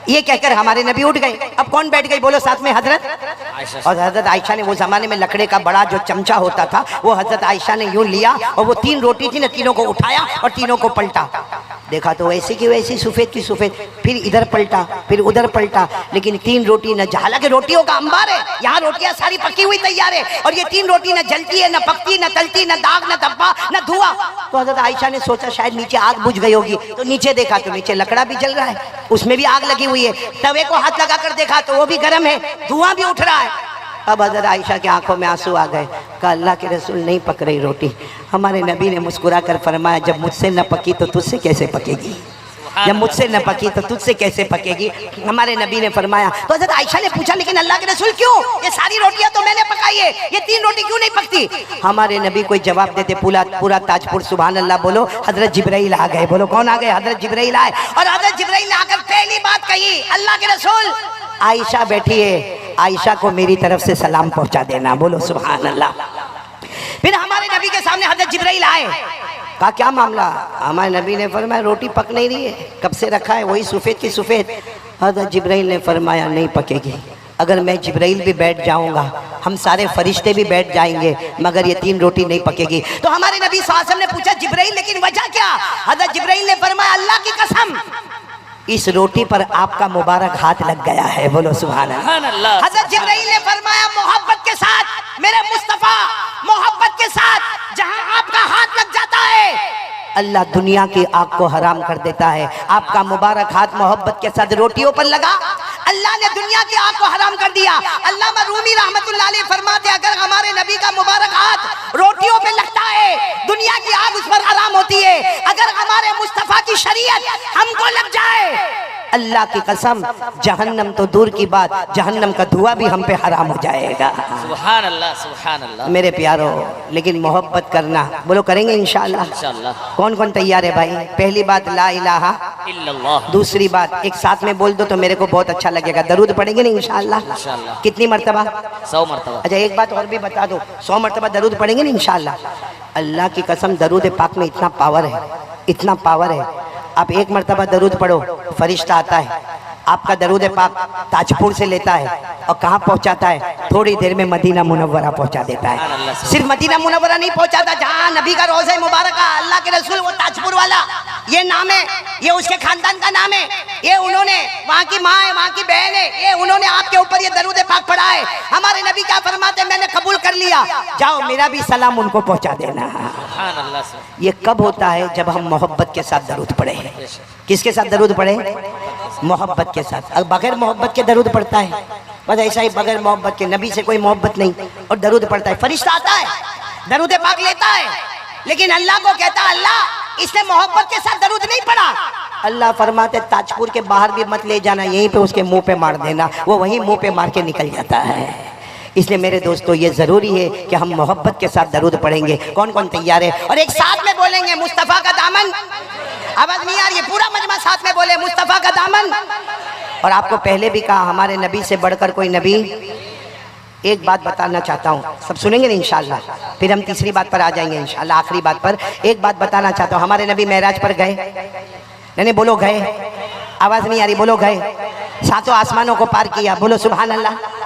ये कहकर हमारे नबी उठ गए। अब कौन बैठ गई बोलो साथ में? हजरत आयशा। और हजरत आयशा ने वो जमाने में लकड़े का बड़ा जो चमचा होता था वो हजरत आयशा ने यूं लिया और वो 3 रोटी थी ना, तीनों को उठाया और तीनों को पलटा। देखा तो वैसी की वैसी, सफेद की सफेद, फिर इधर पलटा फिर उधर पलटा, लेकिन 3 रोटी न, हालांकि रोटियों का अंबार है, यहाँ रोटियां सारी पकी हुई तैयार है, और ये 3 रोटी न जलती है, न पकती, न तलती, न दाग, न धब्बा, न धुआं। तो हजरत आयशा ने सोचा शायद नीचे आग बुझ गई होगी, तो नीचे देखा तो नीचे लकड़ा भी जल रहा है, उसमें भी आग लगी हुई है। तवे को हाथ लगा कर देखा तो वो भी गर्म है, धुआं भी उठ रहा है। अब हजरत आयशा की आंखों में आंसू आ गए, कहा अल्लाह के रसूल नहीं पक रही रोटी। हमारे नबी ने मुस्कुरा कर फरमाया जब मुझसे न पकी तो तुझसे कैसे पकेगी, जब मुझसे न पकी तो तुझसे कैसे पकेगी। हमारे नबी ने फरमाया, तो हजरत आयशा ने पूछा लेकिन अल्लाह के रसूल क्यों, ये सारी रोटियां तो मैंने पकाई है, ये 3 रोटी क्यों नहीं पकती? हमारे नबी कोई जवाब देते पूरा ताजपुर सुभान अल्लाह बोलो, हजरत जिब्राइल आ गए। बोलो कौन आ गए? हजरत जिब्राइल आए, और हजरत जिब्राइल ने आकर पहली बात कही अल्लाह के रसूल आयशा बैठी है, आयशा को मेरी तरफ से सलाम पहुंचा देना। बोलो सुभान अल्लाह। फिर हमारे नबी के सामने हजरत जिब्राइल आए, कहा क्या मामला? हमारे नबी ने फरमाया रोटी पक नहीं रही है, कब से रखा है वही सफेद की सफेद। हजरत जिब्राइल ने फरमाया नहीं पकेगी, अगर मैं जिब्राइल भी बैठ जाऊंगा, हम सारे फरिश्ते भी बैठ जाएंगे, मगर ये 3 रोटी नहीं पकेगी। तो हमारे नबी सल्लल्लाहु अलैहि वसल्लम ने पूछा जिब्राइल लेकिन वजह क्या? हजरत जिब्राइल ने फरमाया अल्लाह की कसम इस रोटी पर आपका मुबारक हाथ लग गया है। बोलो सुभान अल्लाह। हजरत जिब्राइल ने फरमाया मोहब्बत के साथ मेरे मुस्तफा, मोहब्बत के साथ जहां आपका हाथ लग जाता है अल्लाह दुनिया की आग को हराम कर देता है। आपका मुबारक हाथ मोहब्बत के साथ रोटियों पर लगा, अल्लाह ने दुनिया की आग को हराम कर दिया। अल्लामा रूमी रहमतुल्लाह अलैह फरमाते अगर हमारे नबी का मुबारक हाथ रोटियों पे लगता है दुनिया की आग उस पर हराम होती है। अगर हमारे मुस्तफा की शरीयत हमको लग जाए अल्लाह की कसम जहन्नम तो दूर की बात, जहन्नम का धुआं भी हम पे हराम हो जाएगा। सुभान अल्लाह, सुभान अल्लाह। मेरे प्यारो लेकिन मोहब्बत करना, बोलो करेंगे इंशाअल्लाह। इंशाअल्लाह। कौन कौन तैयार है भाई? पहली बात ला इलाहा इल्लल्लाह, दूसरी बात एक साथ में बोल दो तो मेरे को बहुत अच्छा लगेगा, दरूद पढ़ेंगे ना इंशाअल्लाह। इंशाअल्लाह। कितनी मरतबा? 100 मरतबा। अच्छा एक बात और भी बता दो, 100 मरतबा दरूद पढ़ेंगे ना इंशाअल्लाह। अल्लाह की कसम दरूद पाक में इतना पावर है, इतना पावर है। आप एक मरतबा दरूद पढ़ो, फरिश्ता आता है आपका दरूद पाक ताजपुर से लेता है और कहाँ पहुँचाता है? थोड़ी देर में मदीना मुनव्वरा पहुँचा देता है। सिर्फ मदीना मुनव्वरा नहीं पहुँचाता, जहाँ नबी का रोज़ा मुबारक अल्लाह के रसूल वो ताजपुर वाला, ये नाम है, ये उसके खानदान का नाम है, ये उन्होंने, वहाँ की माँ है, वहाँ की बहन है, ये उन्होंने आपके ऊपर ये दरूद पाक पढ़ा है। हमारे नबी क्या फरमाते, मैंने कबूल कर लिया, जाओ मेरा भी सलाम उनको पहुँचा देना। ये कब होता है? जब हम मोहब्बत के साथ दरूद पढ़े। किसके साथ दरूद पढ़े? मोहब्बत के साथ। अब बगैर मोहब्बत के दरूद पढ़ता है, बस ऐसा ही बगैर मोहब्बत के, नबी से कोई मोहब्बत नहीं और दरूद पढ़ता है। फरिश्ता आता है, दरूद पाक लेता है, लेकिन अल्लाह को कहता है अल्लाह इसने मोहब्बत के साथ दरूद नहीं पढ़ा। अल्लाह फरमाते ताजपुर के बाहर भी मत ले जाना, यहीं पे उसके मुंह पे मार देना, वो वहीं मुंह पे मार के निकल जाता है। इसलिए मेरे दोस्तों ये जरूरी है कि हम मोहब्बत के साथ दरूद पढ़ेंगे। कौन कौन तैयार है? और एक साथ में बोलेंगे मुस्तफ़ा का दामन। आवाज नहीं आ रही है? पूरा मजमा साथ में बोले मुस्तफ़ा का दामन। और आपको पहले भी कहा हमारे नबी से बढ़कर कोई नबी। एक बात बताना चाहता हूँ, सब सुनेंगे ना इंशाल्लाह, फिर हम तीसरी बात पर आ जाएंगे इंशाल्लाह, आखिरी बात पर। एक बात बताना चाहता हूँ, हमारे नबी मेराज पर गए? नहीं बोलो गए। आवाज नहीं आ रही, बोलो गए। सातों आसमानों को पार किया, बोलो सुभान अल्लाह।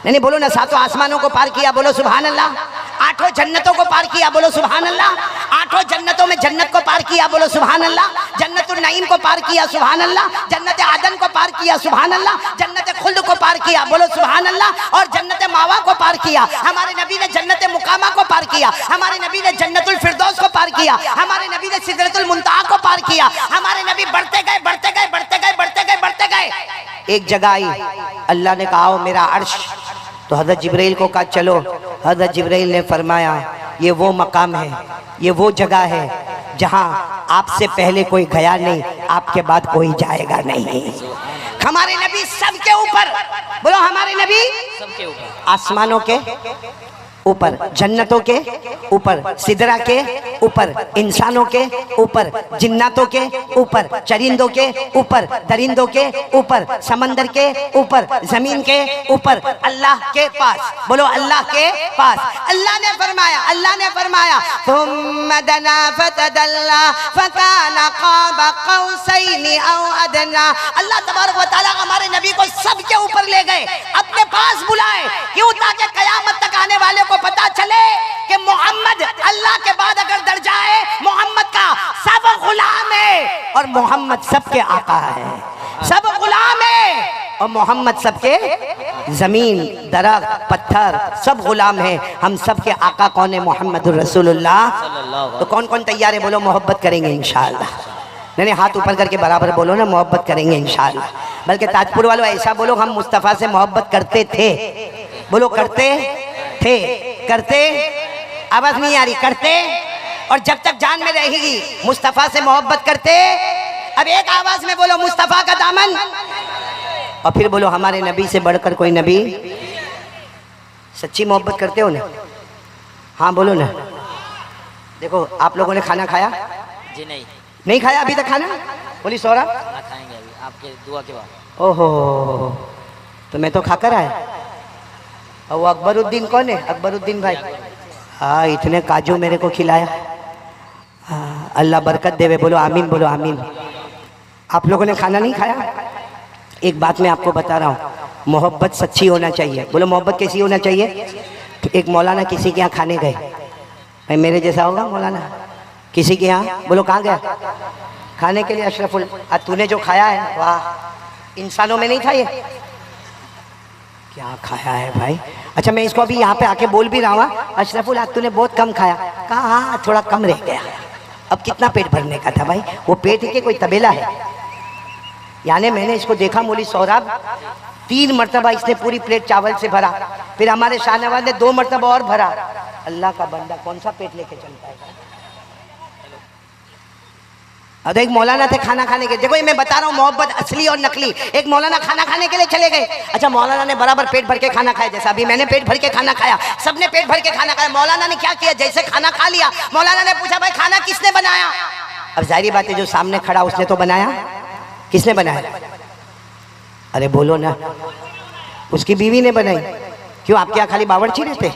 नहीं बोलो ना, सातों आसमानों को पार किया, बोलो सुभान अल्लाह। आठों जन्नतों को पार किया, बोलो सुभान अल्लाह। आठों जन्नतों में जन्नत को पार किया, बोलो सुभान अल्लाह। जन्नतुल नईम को पार किया, सुभान अल्लाह। जन्नत आदन को पार किया, सुभान अल्लाह। जन्नत खुल्द को पार किया, बोलो सुभान अल्लाह। और जन्नत मावा को पार किया। हमारे नबी ने जन्नत मुकामा को पार किया। हमारे नबी ने जन्नतुल फिरदौस को पार किया। हमारे नबी ने सिदरतुल मुंतहा को पार किया। हमारे नबी बढ़ते गए, बढ़ते गए, बढ़ते गए, बढ़ते गए, बढ़ते गए। एक जगह आई, अल्लाह ने कहा आओ मेरा अर्श, तो हज़रत जिब्राइल को कहा चलो। हज़रत जिब्राइल ने फरमाया ये वो मकाम है, ये वो जगह है जहां आपसे पहले कोई गया नहीं, आपके बाद कोई जाएगा नहीं। हमारे नबी सबके ऊपर, बोलो हमारे नबी सबके ऊपर, आसमानों के ऊपर, जन्नतों के ऊपर, सिदरा के ऊपर, इंसानों के ऊपर, जिन्नातों के ऊपर, चरिंदों के ऊपर, दरिंदों के ऊपर, समंदर के ऊपर, जमीन के ऊपर, अल्लाह के पास, बोलो अल्लाह के पास। अल्लाह ने फरमाया, अल्लाह ने फरमाया थुम्मा दना फतदल्ला फकाना क़ाब क़ौसैनि औ अदना। अल्लाह तबारक व तआला हमारे नबी को सबके ऊपर ले गए, अपने पास बुलाए, क्यों? ताकि कयामत तक आने वाले को पता चले कि मोहम्मद अल्लाह के बाद अगर दर्जा है मोहम्मद का, सब गुलाम है और मोहम्मद सबके आका है। सब गुलाम है और मोहम्मद सबके, जमीन, दरख्त, पत्थर सब गुलाम है। हम सबके आका कौन है? मोहम्मदुर रसूलुल्लाह। तो कौन कौन तैयार है? बोलो मोहब्बत करेंगे इंशाअल्लाह। नहीं हाथ ऊपर करके बराबर बोलो ना, मोहब्बत करेंगे इंशाअल्लाह। बल्कि ताजपुर वालों ऐसा बोलो हम मुस्तफ़ा से मोहब्बत करते थे, बोलो करते थे, करते, आवाज नहीं आ रही, करते, और जब तक जान में रहेगी मुस्तफ़ा से मोहब्बत करते। अब एक आवाज में बोलो मुस्तफ़ा का दामन, और फिर बोलो हमारे नबी से बढ़कर कोई नबी। सच्ची मोहब्बत करते हो ना? हाँ बोलो ना। देखो आप लोगों ने खाना खाया? जी नहीं, नहीं खाया अभी तक खाना? बोली सौरा खाएंगे अभी आपके दुआ के बाद। ओहो, तो मैं तो खाकर आया। और वो अकबरुद्दीन कौन है? अकबरुद्दीन भाई। हाँ इतने काजू मेरे को खिलाया। हाँ अल्लाह बरकत देवे, बोलो आमीन, बोलो आमीन। आप लोगों ने खाना नहीं खाया? एक बात मैं आपको बता रहा हूँ, मोहब्बत सच्ची होना चाहिए। बोलो मोहब्बत कैसी होना चाहिए? तो एक मौलाना किसी के यहाँ खाने गए, भाई मेरे जैसा होगा मौलाना, किसी के यहाँ, बोलो कहाँ गया खाने के लिए? अशरफुल, आज तूने जो खाया है वाह, इंसानों में नहीं था ये, क्या खाया है भाई। अच्छा मैं इसको अभी यहाँ पे आके बोल भी रहा हूँ, अशरफुल आज तूने बहुत कम खाया। कहा हाँ थोड़ा कम रह गया। अब कितना पेट भरने का था भाई? वो पेट के कोई तबेला है? यानी मैंने इसको देखा मौली सौराब 3 मरतबा इसने पूरी प्लेट चावल से भरा, फिर हमारे शाहनवाज ने 2 मरतबा और भरा। अल्लाह का बंदा कौन सा पेट लेके चलता है? अब एक मौलाना थे खाना खाने के, देखो ये मैं बता रहा हूँ मोहब्बत असली और नकली। एक मौलाना खाना खाने के लिए चले गए। अच्छा मौलाना ने बराबर पेट भर के खाना खाया, जैसा अभी मैंने पेट भर के खाना खाया, सबने पेट भर के खाना खाया। मौलाना ने क्या किया, जैसे खाना खा लिया मौलाना ने पूछा भाई खाना किसने बनाया? अब जाहिर बात है जो सामने खड़ा उसने तो बनाया। किसने बनाया? अरे बोलो ना। उसकी बीवी ने बनाई। क्यों आपके यहाँ खाली बावर्ची रहते?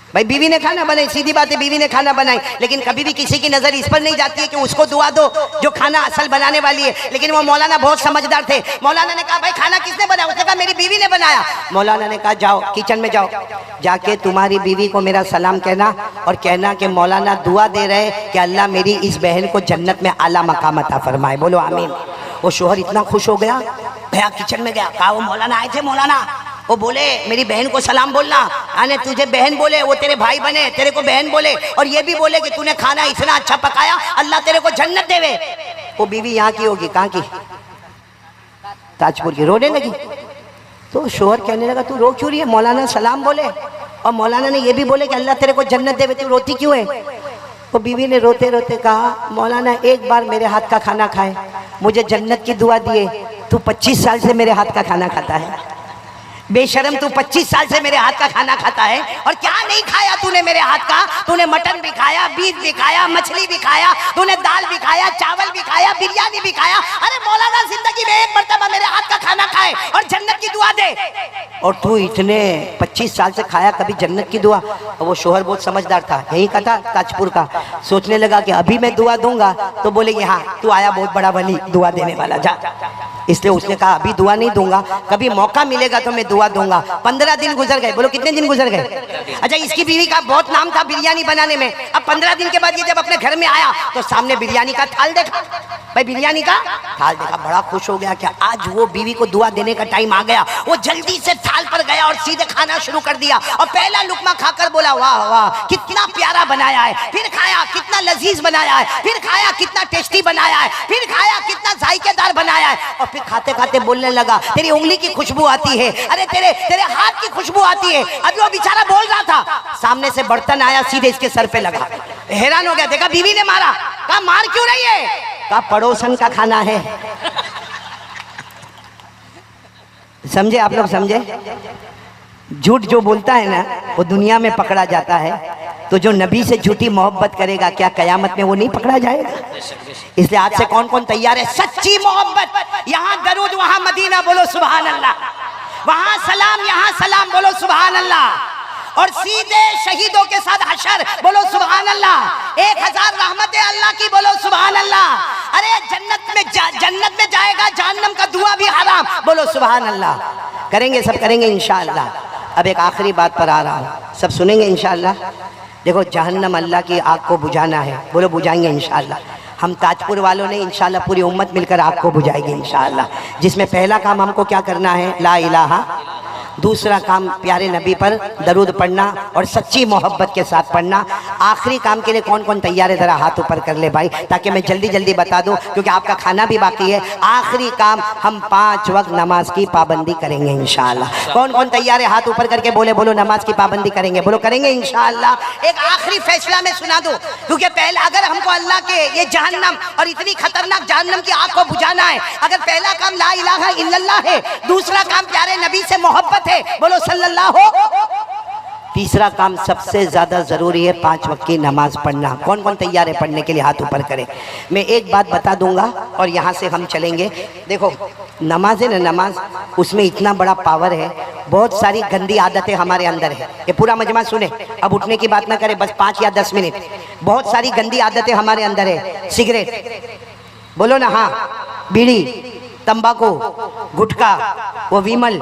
भाई बीवी ने खाना बनाई, सीधी बात है, बीवी ने खाना बनाई, लेकिन कभी भी किसी की नजर इस पर नहीं जाती है कि उसको दुआ दो जो खाना असल बनाने वाली है। लेकिन वो मौलाना बहुत समझदार थे। मौलाना ने कहा भाई खाना किसने बनाया? उसने कहा मेरी बीवी ने बनाया। मौलाना ने कहा जाओ किचन में जाओ, जाके तुम्हारी बीवी को मेरा सलाम कहना और कहना कि मौलाना दुआ दे रहे कि अल्लाह मेरी इस बहन को जन्नत में आला मकाम अता फरमाए। बोलो आमीन। वो शोहर इतना खुश हो गया, गया किचन में गया, कहा वो मौलाना आए थे, मौलाना वो बोले मेरी बहन को सलाम बोलना, आने तुझे बहन बोले, वो तेरे भाई बने, तेरे को बहन बोले, और ये भी बोले कि तूने खाना इतना अच्छा पकाया, अल्लाह तेरे को जन्नत देवे। वो बीवी यहाँ की होगी, कहाँ की? ताजपुर की। रोने लगी तो शोहर कहने लगा तू रो क्यों रही है? मौलाना सलाम बोले और मौलाना ने ये भी बोले कि अल्लाह तेरे को जन्नत देवे, तू रोती क्यों है? वो बीवी ने रोते रोते कहा मौलाना एक बार मेरे हाथ का खाना खाए, मुझे जन्नत की दुआ दिए, तू 25 साल से मेरे हाथ का खाना खाता है। बेशरम, तू 25 साल से मेरे हाथ का खाना खाता है और क्या नहीं खाया तूने मेरे हाथ का? तूने मटन भी खाया, बीफ भी खाया, मछली भी खाया, तूने दाल भी खाया, चावल भी खाया, बिरयानी भी खाया। अरे मौलाना जिंदगी में एक मर्तबा मेरे हाथ का खाना खाए और जन्नत की दुआ दे, और तू इतने 25 साल से खाया कभी जन्नत की दुआ? और वो शोहर बहुत समझदार था, यही का था ताजपुर का। सोचने लगा कि अभी मैं दुआ दूंगा तो बोलेंगे हाँ तू आया बहुत बड़ा वली दुआ देने वाला, जा। इसलिए उसने कहा अभी दुआ नहीं दूंगा, कभी मौका मिलेगा तो मैं दुआ दूंगा। 15 दिन गुजर गए। बोलो कितने दिन गुजर गए? अच्छा, इसकी बीवी का बहुत नाम था बिरयानी बनाने में। अब 15 दिन के बाद ये जब अपने घर में आया तो सामने बिरयानी का थाल देखा। भाई बिरयानी का थाल देखा, बड़ा खुश हो गया कि आज वो बीवी को दुआ देने का टाइम आ गया। वो जल्दी से थाल पर गया और सीधे खाना शुरू कर दिया और पहला लुकमा खाकर बोला वाह वाह कितना प्यारा बनाया है। फिर खाया कितना लजीज बनाया है, फिर खाया कितना टेस्टी बनाया है, फिर खाया कितना जायकेदार बनाया है, और फिर खाते खाते बोलने लगा तेरी उंगली की खुशबू आती है, अरे तेरे तेरे हाथ की खुशबू आती है। अभी वो बेचारा बोल रहा था, सामने से बर्तन आया सीधे इसके सर पे लगा। हैरान हो गया, देखा बीवी ने मारा। कहा मार क्यों रही है? कहा पड़ोसन का खाना है। समझे आप लोग? समझे? झूठ जो बोलता है ना वो दुनिया में पकड़ा जाता है, तो जो नबी से झूठी मोहब्बत करेगा क्या कयामत में वो नहीं पकड़ा जाएगा? इसलिए आज से कौन कौन तैयार है सच्ची मोहब्बत? यहाँ दरूद वहाँ मदीना, बोलो सुभान अल्लाह। वहाँ सलाम यहाँ सलाम, बोलो सुभान अल्लाह। और सीधे शहीदों के साथ हशर, बोलो सुभान अल्लाह। 1000 रहमतें अल्लाह की, बोलो सुभान अल्लाह। अरे जन्नत में जाएगा, जहन्नम का धुआं भी हराम, बोलो सुभान अल्लाह। करेंगे, सब करेंगे इंशाअल्लाह। अब एक आखिरी बात पर आ रहा हूँ, सब सुनेंगे इंशाअल्लाह। देखो जहन्नम अल्लाह की आग को बुझाना है, बोलो बुझाएंगे इंशाअल्लाह। हम ताजपुर वालों ने इंशाअल्लाह पूरी उम्मत मिलकर आग को बुझाएगी इंशाअल्लाह। जिसमें पहला काम हमको क्या करना है? ला इलाहा। दूसरा काम प्यारे नबी पर दरूद पढ़ना और सच्ची मोहब्बत के साथ पढ़ना। आखिरी काम के लिए कौन कौन तैयार है? ज़रा हाथ ऊपर कर ले भाई, ताकि मैं जल्दी जल्दी बता दूं, क्योंकि आपका खाना भी बाकी है। आखिरी काम हम 5 वक्त नमाज की पाबंदी करेंगे इंशाअल्लाह। कौन कौन तैयार है? हाथ ऊपर करके बोले, बोलो नमाज की पाबंदी करेंगे, बोलो करेंगे इंशाअल्लाह। एक आखिरी फैसला मैं सुना दूं, क्योंकि पहले अगर हमको अल्लाह के ये जहन्नम और इतनी खतरनाक जहन्नम की आग को बुझाना है, अगर पहला काम ला इलाहा इल्लल्लाह है, दूसरा काम प्यारे नबी से मोहब्बत है, बोलो सल्लल्लाहु, तीसरा काम सबसे ज्यादा जरूरी है 5 वक्त की नमाज पढ़ना। कौन कौन तैयार है पढ़ने के लिए? हाथ ऊपर करें। मैं एक बात बता दूंगा और यहाँ से हम चलेंगे। देखो नमाज है ना, नमाज उसमें इतना बड़ा पावर है। बहुत सारी गंदी आदतें हमारे अंदर है। ये पूरा मजमा सुने, अब उठने की बात ना करें, बस 5 या 10 मिनट। बहुत सारी गंदी आदतें हमारे अंदर है। सिगरेट, बोलो ना, हाँ, बीड़ी, तंबाकू, गुटखा, वो विमल,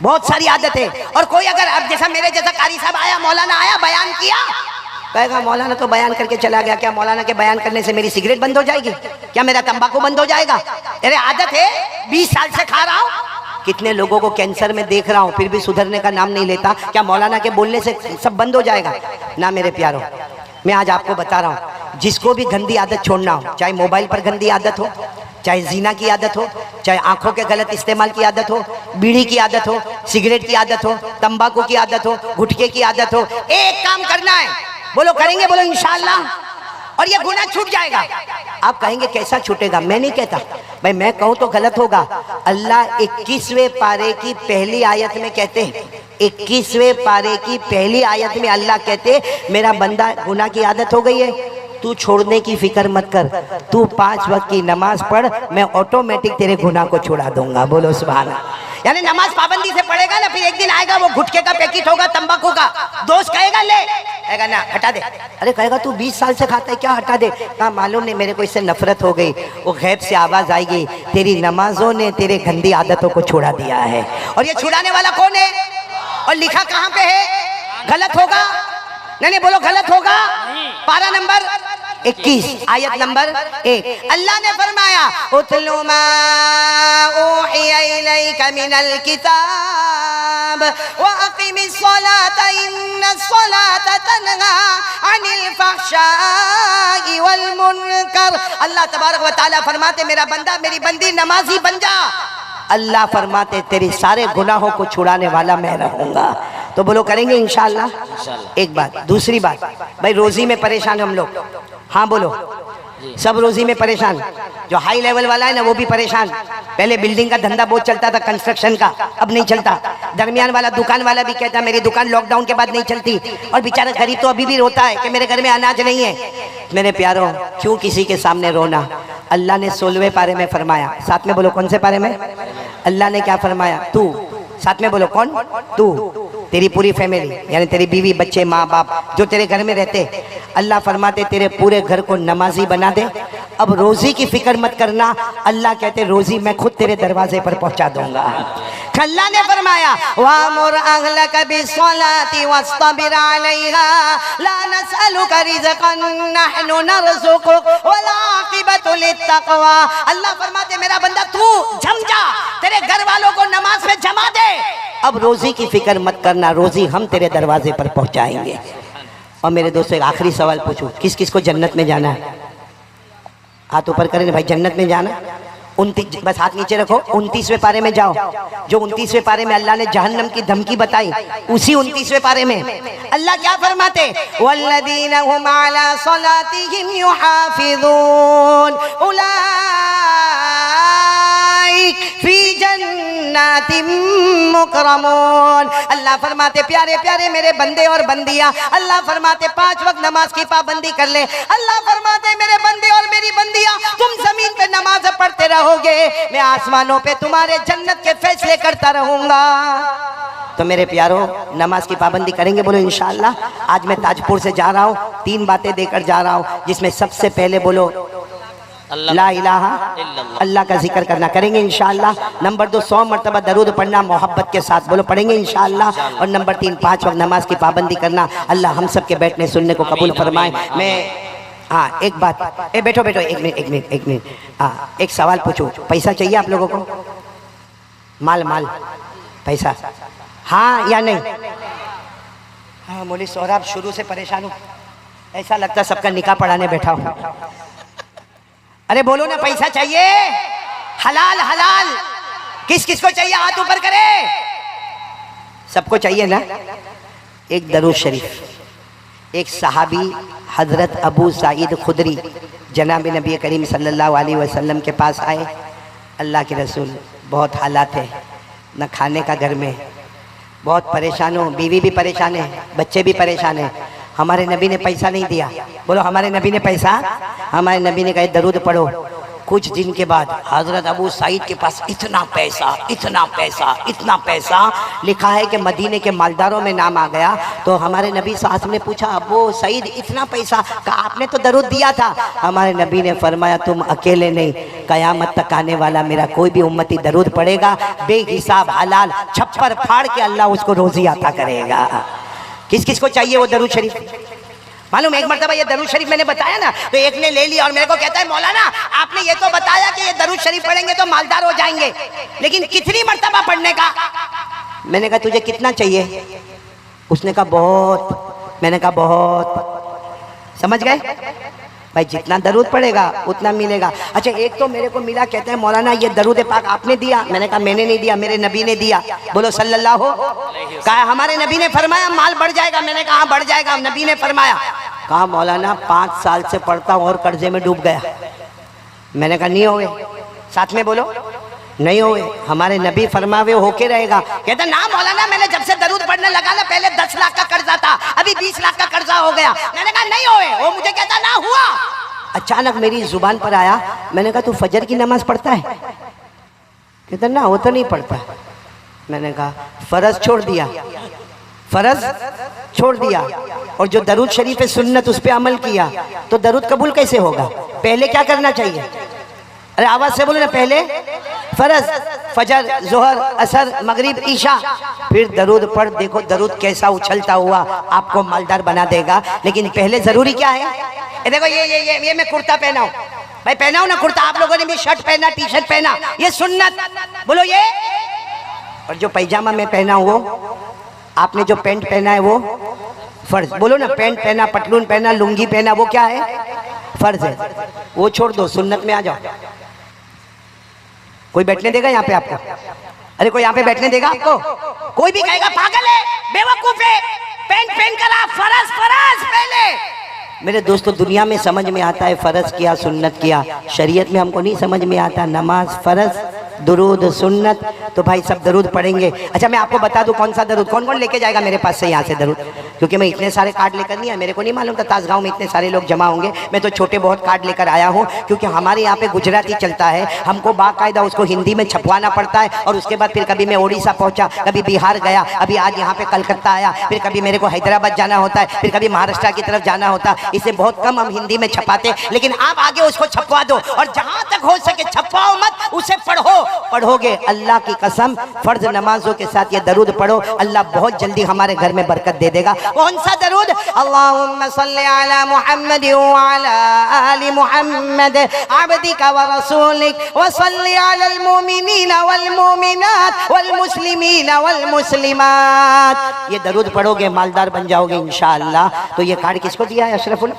बहुत सारी आदतें। और कोई अगर अब जैसा मेरे जैसा कारी साहब आया, मौलाना आया, बयान किया, कहेगा मौलाना तो बयान करके चला गया, क्या मौलाना के बयान करने से मेरी सिगरेट बंद हो जाएगी? क्या मेरा तंबाकू बंद हो जाएगा? अरे आदत है, 20 साल से खा रहा हूँ। कितने लोगों को कैंसर में देख रहा हूँ, फिर भी सुधरने का नाम नहीं लेता। क्या मौलाना के बोलने से सब बंद हो जाएगा? ना मेरे प्यारों, मैं आज आपको बता रहा हूँ, जिसको भी गंदी आदत छोड़ना हो, चाहे मोबाइल पर गंदी आदत हो, चाहे जीना की आदत हो, चाहे आंखों के गलत इस्तेमाल की आदत हो, बीड़ी की आदत हो, सिगरेट की आदत हो, तंबाकू की आदत हो, गुटखे की आदत हो, एक काम करना है, बोलो करेंगे, बोलो इंशाअल्लाह, और ये गुनाह छूट जाएगा। आप कहेंगे कैसा छूटेगा? मैं नहीं कहता भाई, मैं कहूँ तो गलत होगा। अल्लाह 21वें पारे की पहली आयत में कहते हैं, 21वें पारे की पहली आयत में अल्लाह कहते, मेरा बंदा गुनाह की आदत हो गई है, तू छोड़ने की फिक्र मत कर, तू 5 वक्त की नमाज पढ़, मैं ऑटोमेटिक तेरे गुनाह को छुड़ा दूंगा। बोलो सुभान अल्लाह। यानी नमाज पाबंदी से पढ़ेगा ना, फिर एक दिन आएगा वो गुटखे का पैकेट होगा, तंबाकू का, दोस्त कहेगा ले, कहेगा ना हटा दे। अरे कहेगा तू 20 साल से खाता है, क्या हटा दे? कहा मालूम नहीं, मेरे को इससे नफरत हो गई। वो गैब से आवाज आएगी, तेरी नमाजों ने तेरे गंदी आदतों को छुड़ा दिया है। और ये छुड़ाने वाला कौन है? और लिखा कहाँ पे है? गलत होगा? नहीं बोलो गलत होगा। पारा नंबर 21 आयत नंबर 1 अल्लाह ने फरमाया उतलु मा ऊहिया इलैका मिनल किताब व अक़िमिस सलाता इन्नस सलाता तन्हा अनिल फहशाई वल मुनकर। अल्लाह तबारक व तआला फरमाते मेरा बंदा मेरी बंदी नमाजी बन जा। अल्लाह फरमाते तेरे सारे गुनाहों को छुड़ाने वाला मैं रहूंगा। तो बोलो करेंगे इंशाअल्लाह। एक बात। दूसरी बात, भाई रोजी में परेशान हम लोग, हाँ बोलो, सब रोजी में परेशान। जो हाई लेवल वाला है ना वो भी परेशान। पहले बिल्डिंग का धंधा बहुत चलता था, कंस्ट्रक्शन का, अब नहीं चलता। दरमियान वाला दुकान वाला भी कहता है मेरी दुकान लॉकडाउन के बाद नहीं चलती। और बेचारा गरीब तो अभी भी रोता है कि मेरे घर में अनाज नहीं है। मेरे प्यारों, क्यों किसी के सामने रोना? अल्लाह ने 16वें पारे में फरमाया, साथ में बोलो कौन से पारे में? अल्लाह ने क्या फरमाया? तू, साथ में बोलो कौन? तू, तेरी पूरी फैमिली, यानी तेरी बीवी बच्चे माँ बाप जो तेरे घर में रहते, अल्लाह फरमाते तेरे पूरे घर को नमाजी बना दे। अब रोजी की फिक्र मत करना, अल्लाह कहते रोजी मैं खुद तेरे दरवाजे पर पहुंचा दूंगा। अल्लाह ने फरमाया वामुर अहलका बिस्सलाति वस्तबिर अलैहा ला नसअलुका रिज़क़न नहनु नरज़ुकुक वल आक़िबतु लित्तक़वा। अल्लाह फरमाते मेरा बंदा तू जम जा, तेरे घर वालों को नमाज में जमा दे। अब रोजी की फिक्र मत करना, रोजी हम तेरे दरवाजे पर पहुंचाएंगे। और मेरे दोस्तों एक आखिरी सवाल पूछूं, किस किस को जन्नत में जाना है? हाथ ऊपर करें भाई, जन्नत में जाना। 29, बस हाथ नीचे रखो। 29वें पारे में जाओ। जो 29वें पारे में अल्लाह ने जहन्नम की धमकी बताई, उसी 29वें पारे में अल्लाह क्या फरमाते? वल्लदीना हुम अला सलातिहिम युहाफिज़ून उलाइक फी जन्नातिम मुकरमून। अल्लाह फरमाते प्यारे प्यारे मेरे बंदे और बंदियां, अल्लाह फरमाते 5 वक्त नमाज की पाबंदी कर ले। अल्लाह फरमाते मेरे बंदे और मेरी बंदियां तुम जमीन पे नमाज पढ़ते रहोगे, मैं आसमानों पे तुम्हारे जन्नत के फैसले करता रहूंगा। तो मेरे प्यारों नमाज की पाबंदी करेंगे बोलो इंशाअल्लाह। आज मैं ताजपुर से जा रहा हूँ, 3 बातें देकर जा रहा हूँ, जिसमें सबसे पहले बोलो ला इलाहा अल्लाह का जिक्र करना, करेंगे इंशाअल्लाह। नंबर 2 100 मरतबा दरूद पढ़ना मोहब्बत के साथ, बोलो पढ़ेंगे इंशाअल्लाह। और नंबर 3 5 वक्त नमाज की पाबंदी करना। अल्लाह हम सब के बैठने सुनने को कबूल फरमाए। मैं हाँ एक बात, बैठो एक मिनट हाँ एक सवाल पूछूं, पैसा चाहिए आप लोगों को? माल पैसा, हाँ या नहीं? हाँ मौलवी सोहराब शुरू से परेशान हूँ, ऐसा लगता है सबका निकाह पढ़ाने बैठा हूँ। अरे बोलो ना पैसा चाहिए? हलाल हलाल किस किस को चाहिए? हाथ ऊपर करे। सबको चाहिए ना? एक दरूद शरीफ, एक सहाबी हजरत अबू सईद खुदरी जनाब नबी करीम सल्लल्लाहु अलैहि वसल्लम के पास आए। अल्लाह के रसूल बहुत हालात है, न खाने का घर में, बहुत परेशान हो, बीवी भी परेशान है, बच्चे भी परेशान है। हमारे नबी ने पैसा नहीं दिया। बोलो हमारे नबी ने पैसा, हमारे नबी ने कहा दरूद पढ़ो। कुछ दिन के बाद हजरत अबू सईद के पास इतना पैसा लिखा है कि मदीने के मालदारों में नाम आ गया। तो हमारे नबी साहब ने पूछा अबू सईद इतना पैसा? कहा आपने तो दरूद दिया था। हमारे नबी ने फरमाया तुम अकेले नहीं, कयामत तक आने वाला मेरा कोई भी उम्मती दरूद पढ़ेगा, बेहिसाब हलाल छप्पर फाड़ के अल्लाह उसको रोजी अता करेगा। किस किस को चाहिए वो दरूद शरीफ? मालूम एक मरतबा ये दरूद शरीफ मैंने बताया ना, तो एक ने ले लिया और मेरे को कहता है मौलाना आपने ये तो बताया कि ये दरूद शरीफ पढ़ेंगे तो मालदार हो जाएंगे, लेकिन कितनी मरतबा पढ़ने का? मैंने कहा तुझे कितना चाहिए? उसने कहा बहुत। मैंने कहा बहुत। समझ गए भाई? जितना दरूद पड़ेगा उतना मिलेगा। अच्छा एक तो मेरे को मिला, कहते हैं मौलाना ये दरूद पाक आपने दिया। मैंने कहा मैंने नहीं दिया, मेरे नबी ने दिया। बोलो सल्लल्लाहु। कहा हमारे नबी ने फरमाया माल बढ़ जाएगा। मैंने कहा बढ़ जाएगा, नबी ने फरमाया। कहा मौलाना 5 साल से पढ़ता हूँ और कर्जे में डूब गया। मैंने कहा नहीं होए, साथ में बोलो नहीं होए, हमारे नबी फरमावे होके रहेगा। कहता ना मौलाना मैंने जब से दरूद पढ़ने लगा ना, पहले 10 लाख का कर्जा था, अभी 20 लाख का कर्जा हो गया। मैंने कहा नहीं होए, वो मुझे कहता ना हुआ। अचानक मेरी जुबान पर आया, मैंने कहा तू फजर की नमाज पढ़ता है? कहता ना वो तो नहीं पढ़ता। मैंने कहा फर्ज छोड़ दिया, फर्ज छोड़ दिया, और जो दरूद शरीफ है सुन्नत उस पे अमल किया, तो दरूद कबूल कैसे होगा? पहले क्या करना चाहिए? अरे आवाज से बोलो ना, पहले फर्ज, फजर, जोहर, असर, मगरिब, ईशा, फिर दरूद पढ़। देखो दरूद कैसा उछलता हुआ आपको मालदार बना देगा। लेकिन पहले जरूरी क्या है? ये देखो ये मैं कुर्ता पहना हूं भाई, पहना हूं ना कुर्ता, आप लोगों ने भी शर्ट पहना, टी शर्ट पहना, ये सुन्नत, बोलो ये। और जो पैजामा मैं पहना हूं वो, आपने जो पैंट पहना है वो फर्ज, बोलो ना, पैंट पहना, पटलून पहना, लुंगी पहना, वो क्या है? फर्ज है। वो छोड़ दो, सुन्नत में आ जाओ। कोई बैठने देगा यहाँ पे आपको? अरे कोई यहाँ पे बैठने देगा आपको? कोई भी कहेगा पागल है, बेवकूफ है, पैंट पहन कर आप फर्ज फर्ज पहले। मेरे दोस्तों, दुनिया में समझ में आता है फर्ज किया, सुन्नत किया, शरीयत में हमको नहीं समझ में आता। नमाज फर्ज, दुरूद सुन्नत, तो भाई सब दरूद पढ़ेंगे। अच्छा मैं आपको बता दूं कौन सा दरूद, कौन कौन लेके जाएगा मेरे पास से यहाँ से दरूद? क्योंकि मैं इतने सारे कार्ड लेकर नहीं आया, मेरे को नहीं मालूम था ताजगांव में इतने सारे लोग जमा होंगे। मैं तो छोटे बहुत कार्ड लेकर आया हूँ, क्योंकि हमारे यहाँ पे गुजराती चलता है, हमको बाकायदा उसको हिंदी में छपवाना पड़ता है, और उसके बाद फिर कभी मैं उड़ीसा पहुँचा, कभी बिहार गया, अभी आज यहाँ पे कलकत्ता आया, फिर कभी मेरे को हैदराबाद जाना होता है, फिर कभी महाराष्ट्र की तरफ जाना होता है। इसे बहुत कम हम हिंदी में छपाते, लेकिन आप आगे उसको छपवा दो, और जहाँ तक हो सके छपवाओ मत, उसे पढ़ो। पढ़ोगे अल्लाह की कसम, फर्ज नमाजों के साथ ये दरूद पढ़ो, अल्लाह बहुत जल्दी हमारे घर में बरकत दे देगा। कौन सा दरूद? अल्लाहुम्मा सल्ली अला मुहम्मद व अला आलि मुहम्मद अब्दिका व रसूलिक व सल्ली अलल मुमिनीना वल मुमिनात वल मुस्लिमीना वल मुस्लिमात। ये दरूद पढ़ोगे मालदार बन जाओगे इंशाअल्लाह। तो ये कार्ड किसको दिया है? अशरफुल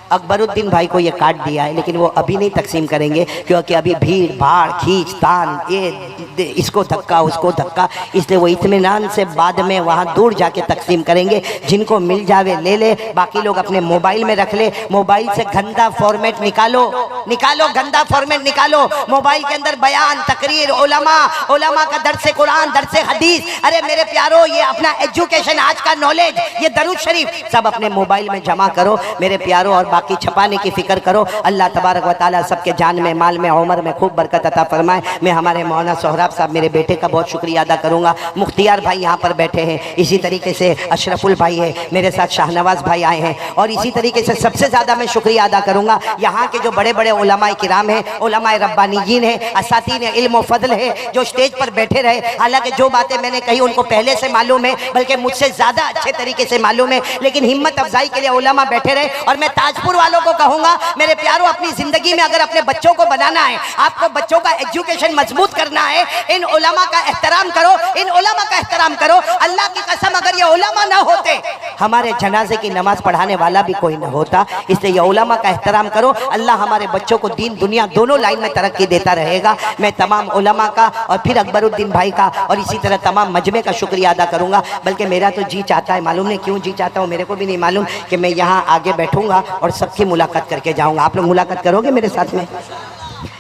अकबरुद्दीन भाई को ये कार्ड दिया है, लेकिन वो अभी नहीं तकसीम करेंगे, क्योंकि अभी भीड़ भाड़ खींच तान, ये इसको धक्का उसको धक्का, इसलिए वो इत्मीनान से बाद में वहाँ दूर जाके तकसीम करेंगे। जिनको मिल जावे ले ले, बाकी लोग अपने मोबाइल में रख ले। मोबाइल से गंदा फॉर्मेट निकालो, निकालो गंदा फॉर्मेट निकालो। मोबाइल के अंदर बयान, तकरीर, उलमा का दर्स कुरान, दर्स हदीस, अरे मेरे प्यारो ये अपना एजुकेशन, आज का नॉलेज, ये दरूद शरीफ सब अपने मोबाइल में जमा करो मेरे प्यारो, और बाकी छपाने की फिक्र करो। अल्लाह तबारक व तआला सबके जान में, माल में, उम्र में खूब बरकत अता फरमाए। मैं हमारे मौलाना सोहराब साहब मेरे बेटे का बहुत शुक्रिया अदा करूंगा। मुख्तियार भाई यहाँ पर बैठे हैं, इसी तरीके से अशरफुल भाई है, मेरे साथ शाहनवाज भाई आए हैं, और इसी तरीके से सबसे ज़्यादा मैं शुक्रिया अदा करूंगा यहाँ के जो बड़े बड़े उलमाए किराम हैं, उलमाए रब्बानीयीन हैं, असातीन इल्म व फजल है, जो स्टेज पर बैठे रहे। हालांकि जो बातें मैंने कही उनको पहले से मालूम है, बल्कि मुझसे ज़्यादा अच्छे तरीके से मालूम है, लेकिन हिम्मत अफजाई के लिए उलमा बैठे रहे। और मैं ताजपुर वालों को कहूंगा, मेरे प्यारों, अपनी जिंदगी में अगर अपने बच्चों को बनाना है, आपको बच्चों का एजुकेशन मजबूत करना है, इन उलमा का एहतराम करो, इन उलमा का एहतराम करो। अल्लाह की कसम अगर ये उलमा ना होते, हमारे जनाजे की नमाज पढ़ाने वाला भी कोई ना होता। इसलिए ये उलमा का एहतराम करो। अल्लाह हमारे बच्चों को दीन दुनिया दोनों लाइन में तरक्की देता रहेगा। मैं तमाम उलमा का और फिर अकबरुद्दीन भाई का और इसी तरह तमाम मजमे का शुक्रिया अदा करूंगा। बल्कि मेरा तो जी चाहता है, मालूम नहीं क्यों जी चाहता हूँ, मेरे को भी नहीं मालूम, कि मैं यहाँ आगे बैठूंगा और सबकी मुलाकात करके जाऊंगा। आप लोग मुलाकात करोगे मेरे साथ में?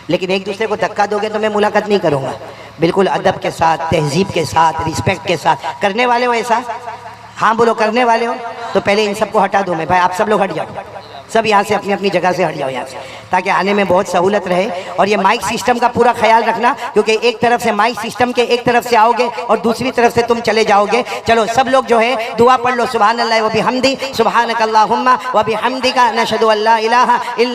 लेकिन एक दूसरे को धक्का दोगे तो मैं मुलाकात नहीं करूंगा। बिल्कुल अदब के साथ, तहजीब के साथ, रिस्पेक्ट के साथ। करने वाले हो ऐसा? हाँ बोलो, करने वाले हो? तो पहले इन सबको हटा दूं मैं। भाई आप सब लोग हट जाओ, सब यहाँ से अपनी अपनी जगह से हट जाओ यहाँ से, ताकि आने में बहुत सहूलत रहे। और ये माइक सिस्टम का पूरा ख्याल रखना, क्योंकि एक तरफ से माइक सिस्टम के एक तरफ से आओगे और दूसरी तरफ से तुम चले जाओगे। चलो सब लोग जो है दुआ पढ़ लो, सुभान अल्लाह व बिहम्दी, सुभानक अल्लाहुम्मा व बिहम्दिका, नशहदु अल्ला इलाहा इल्ला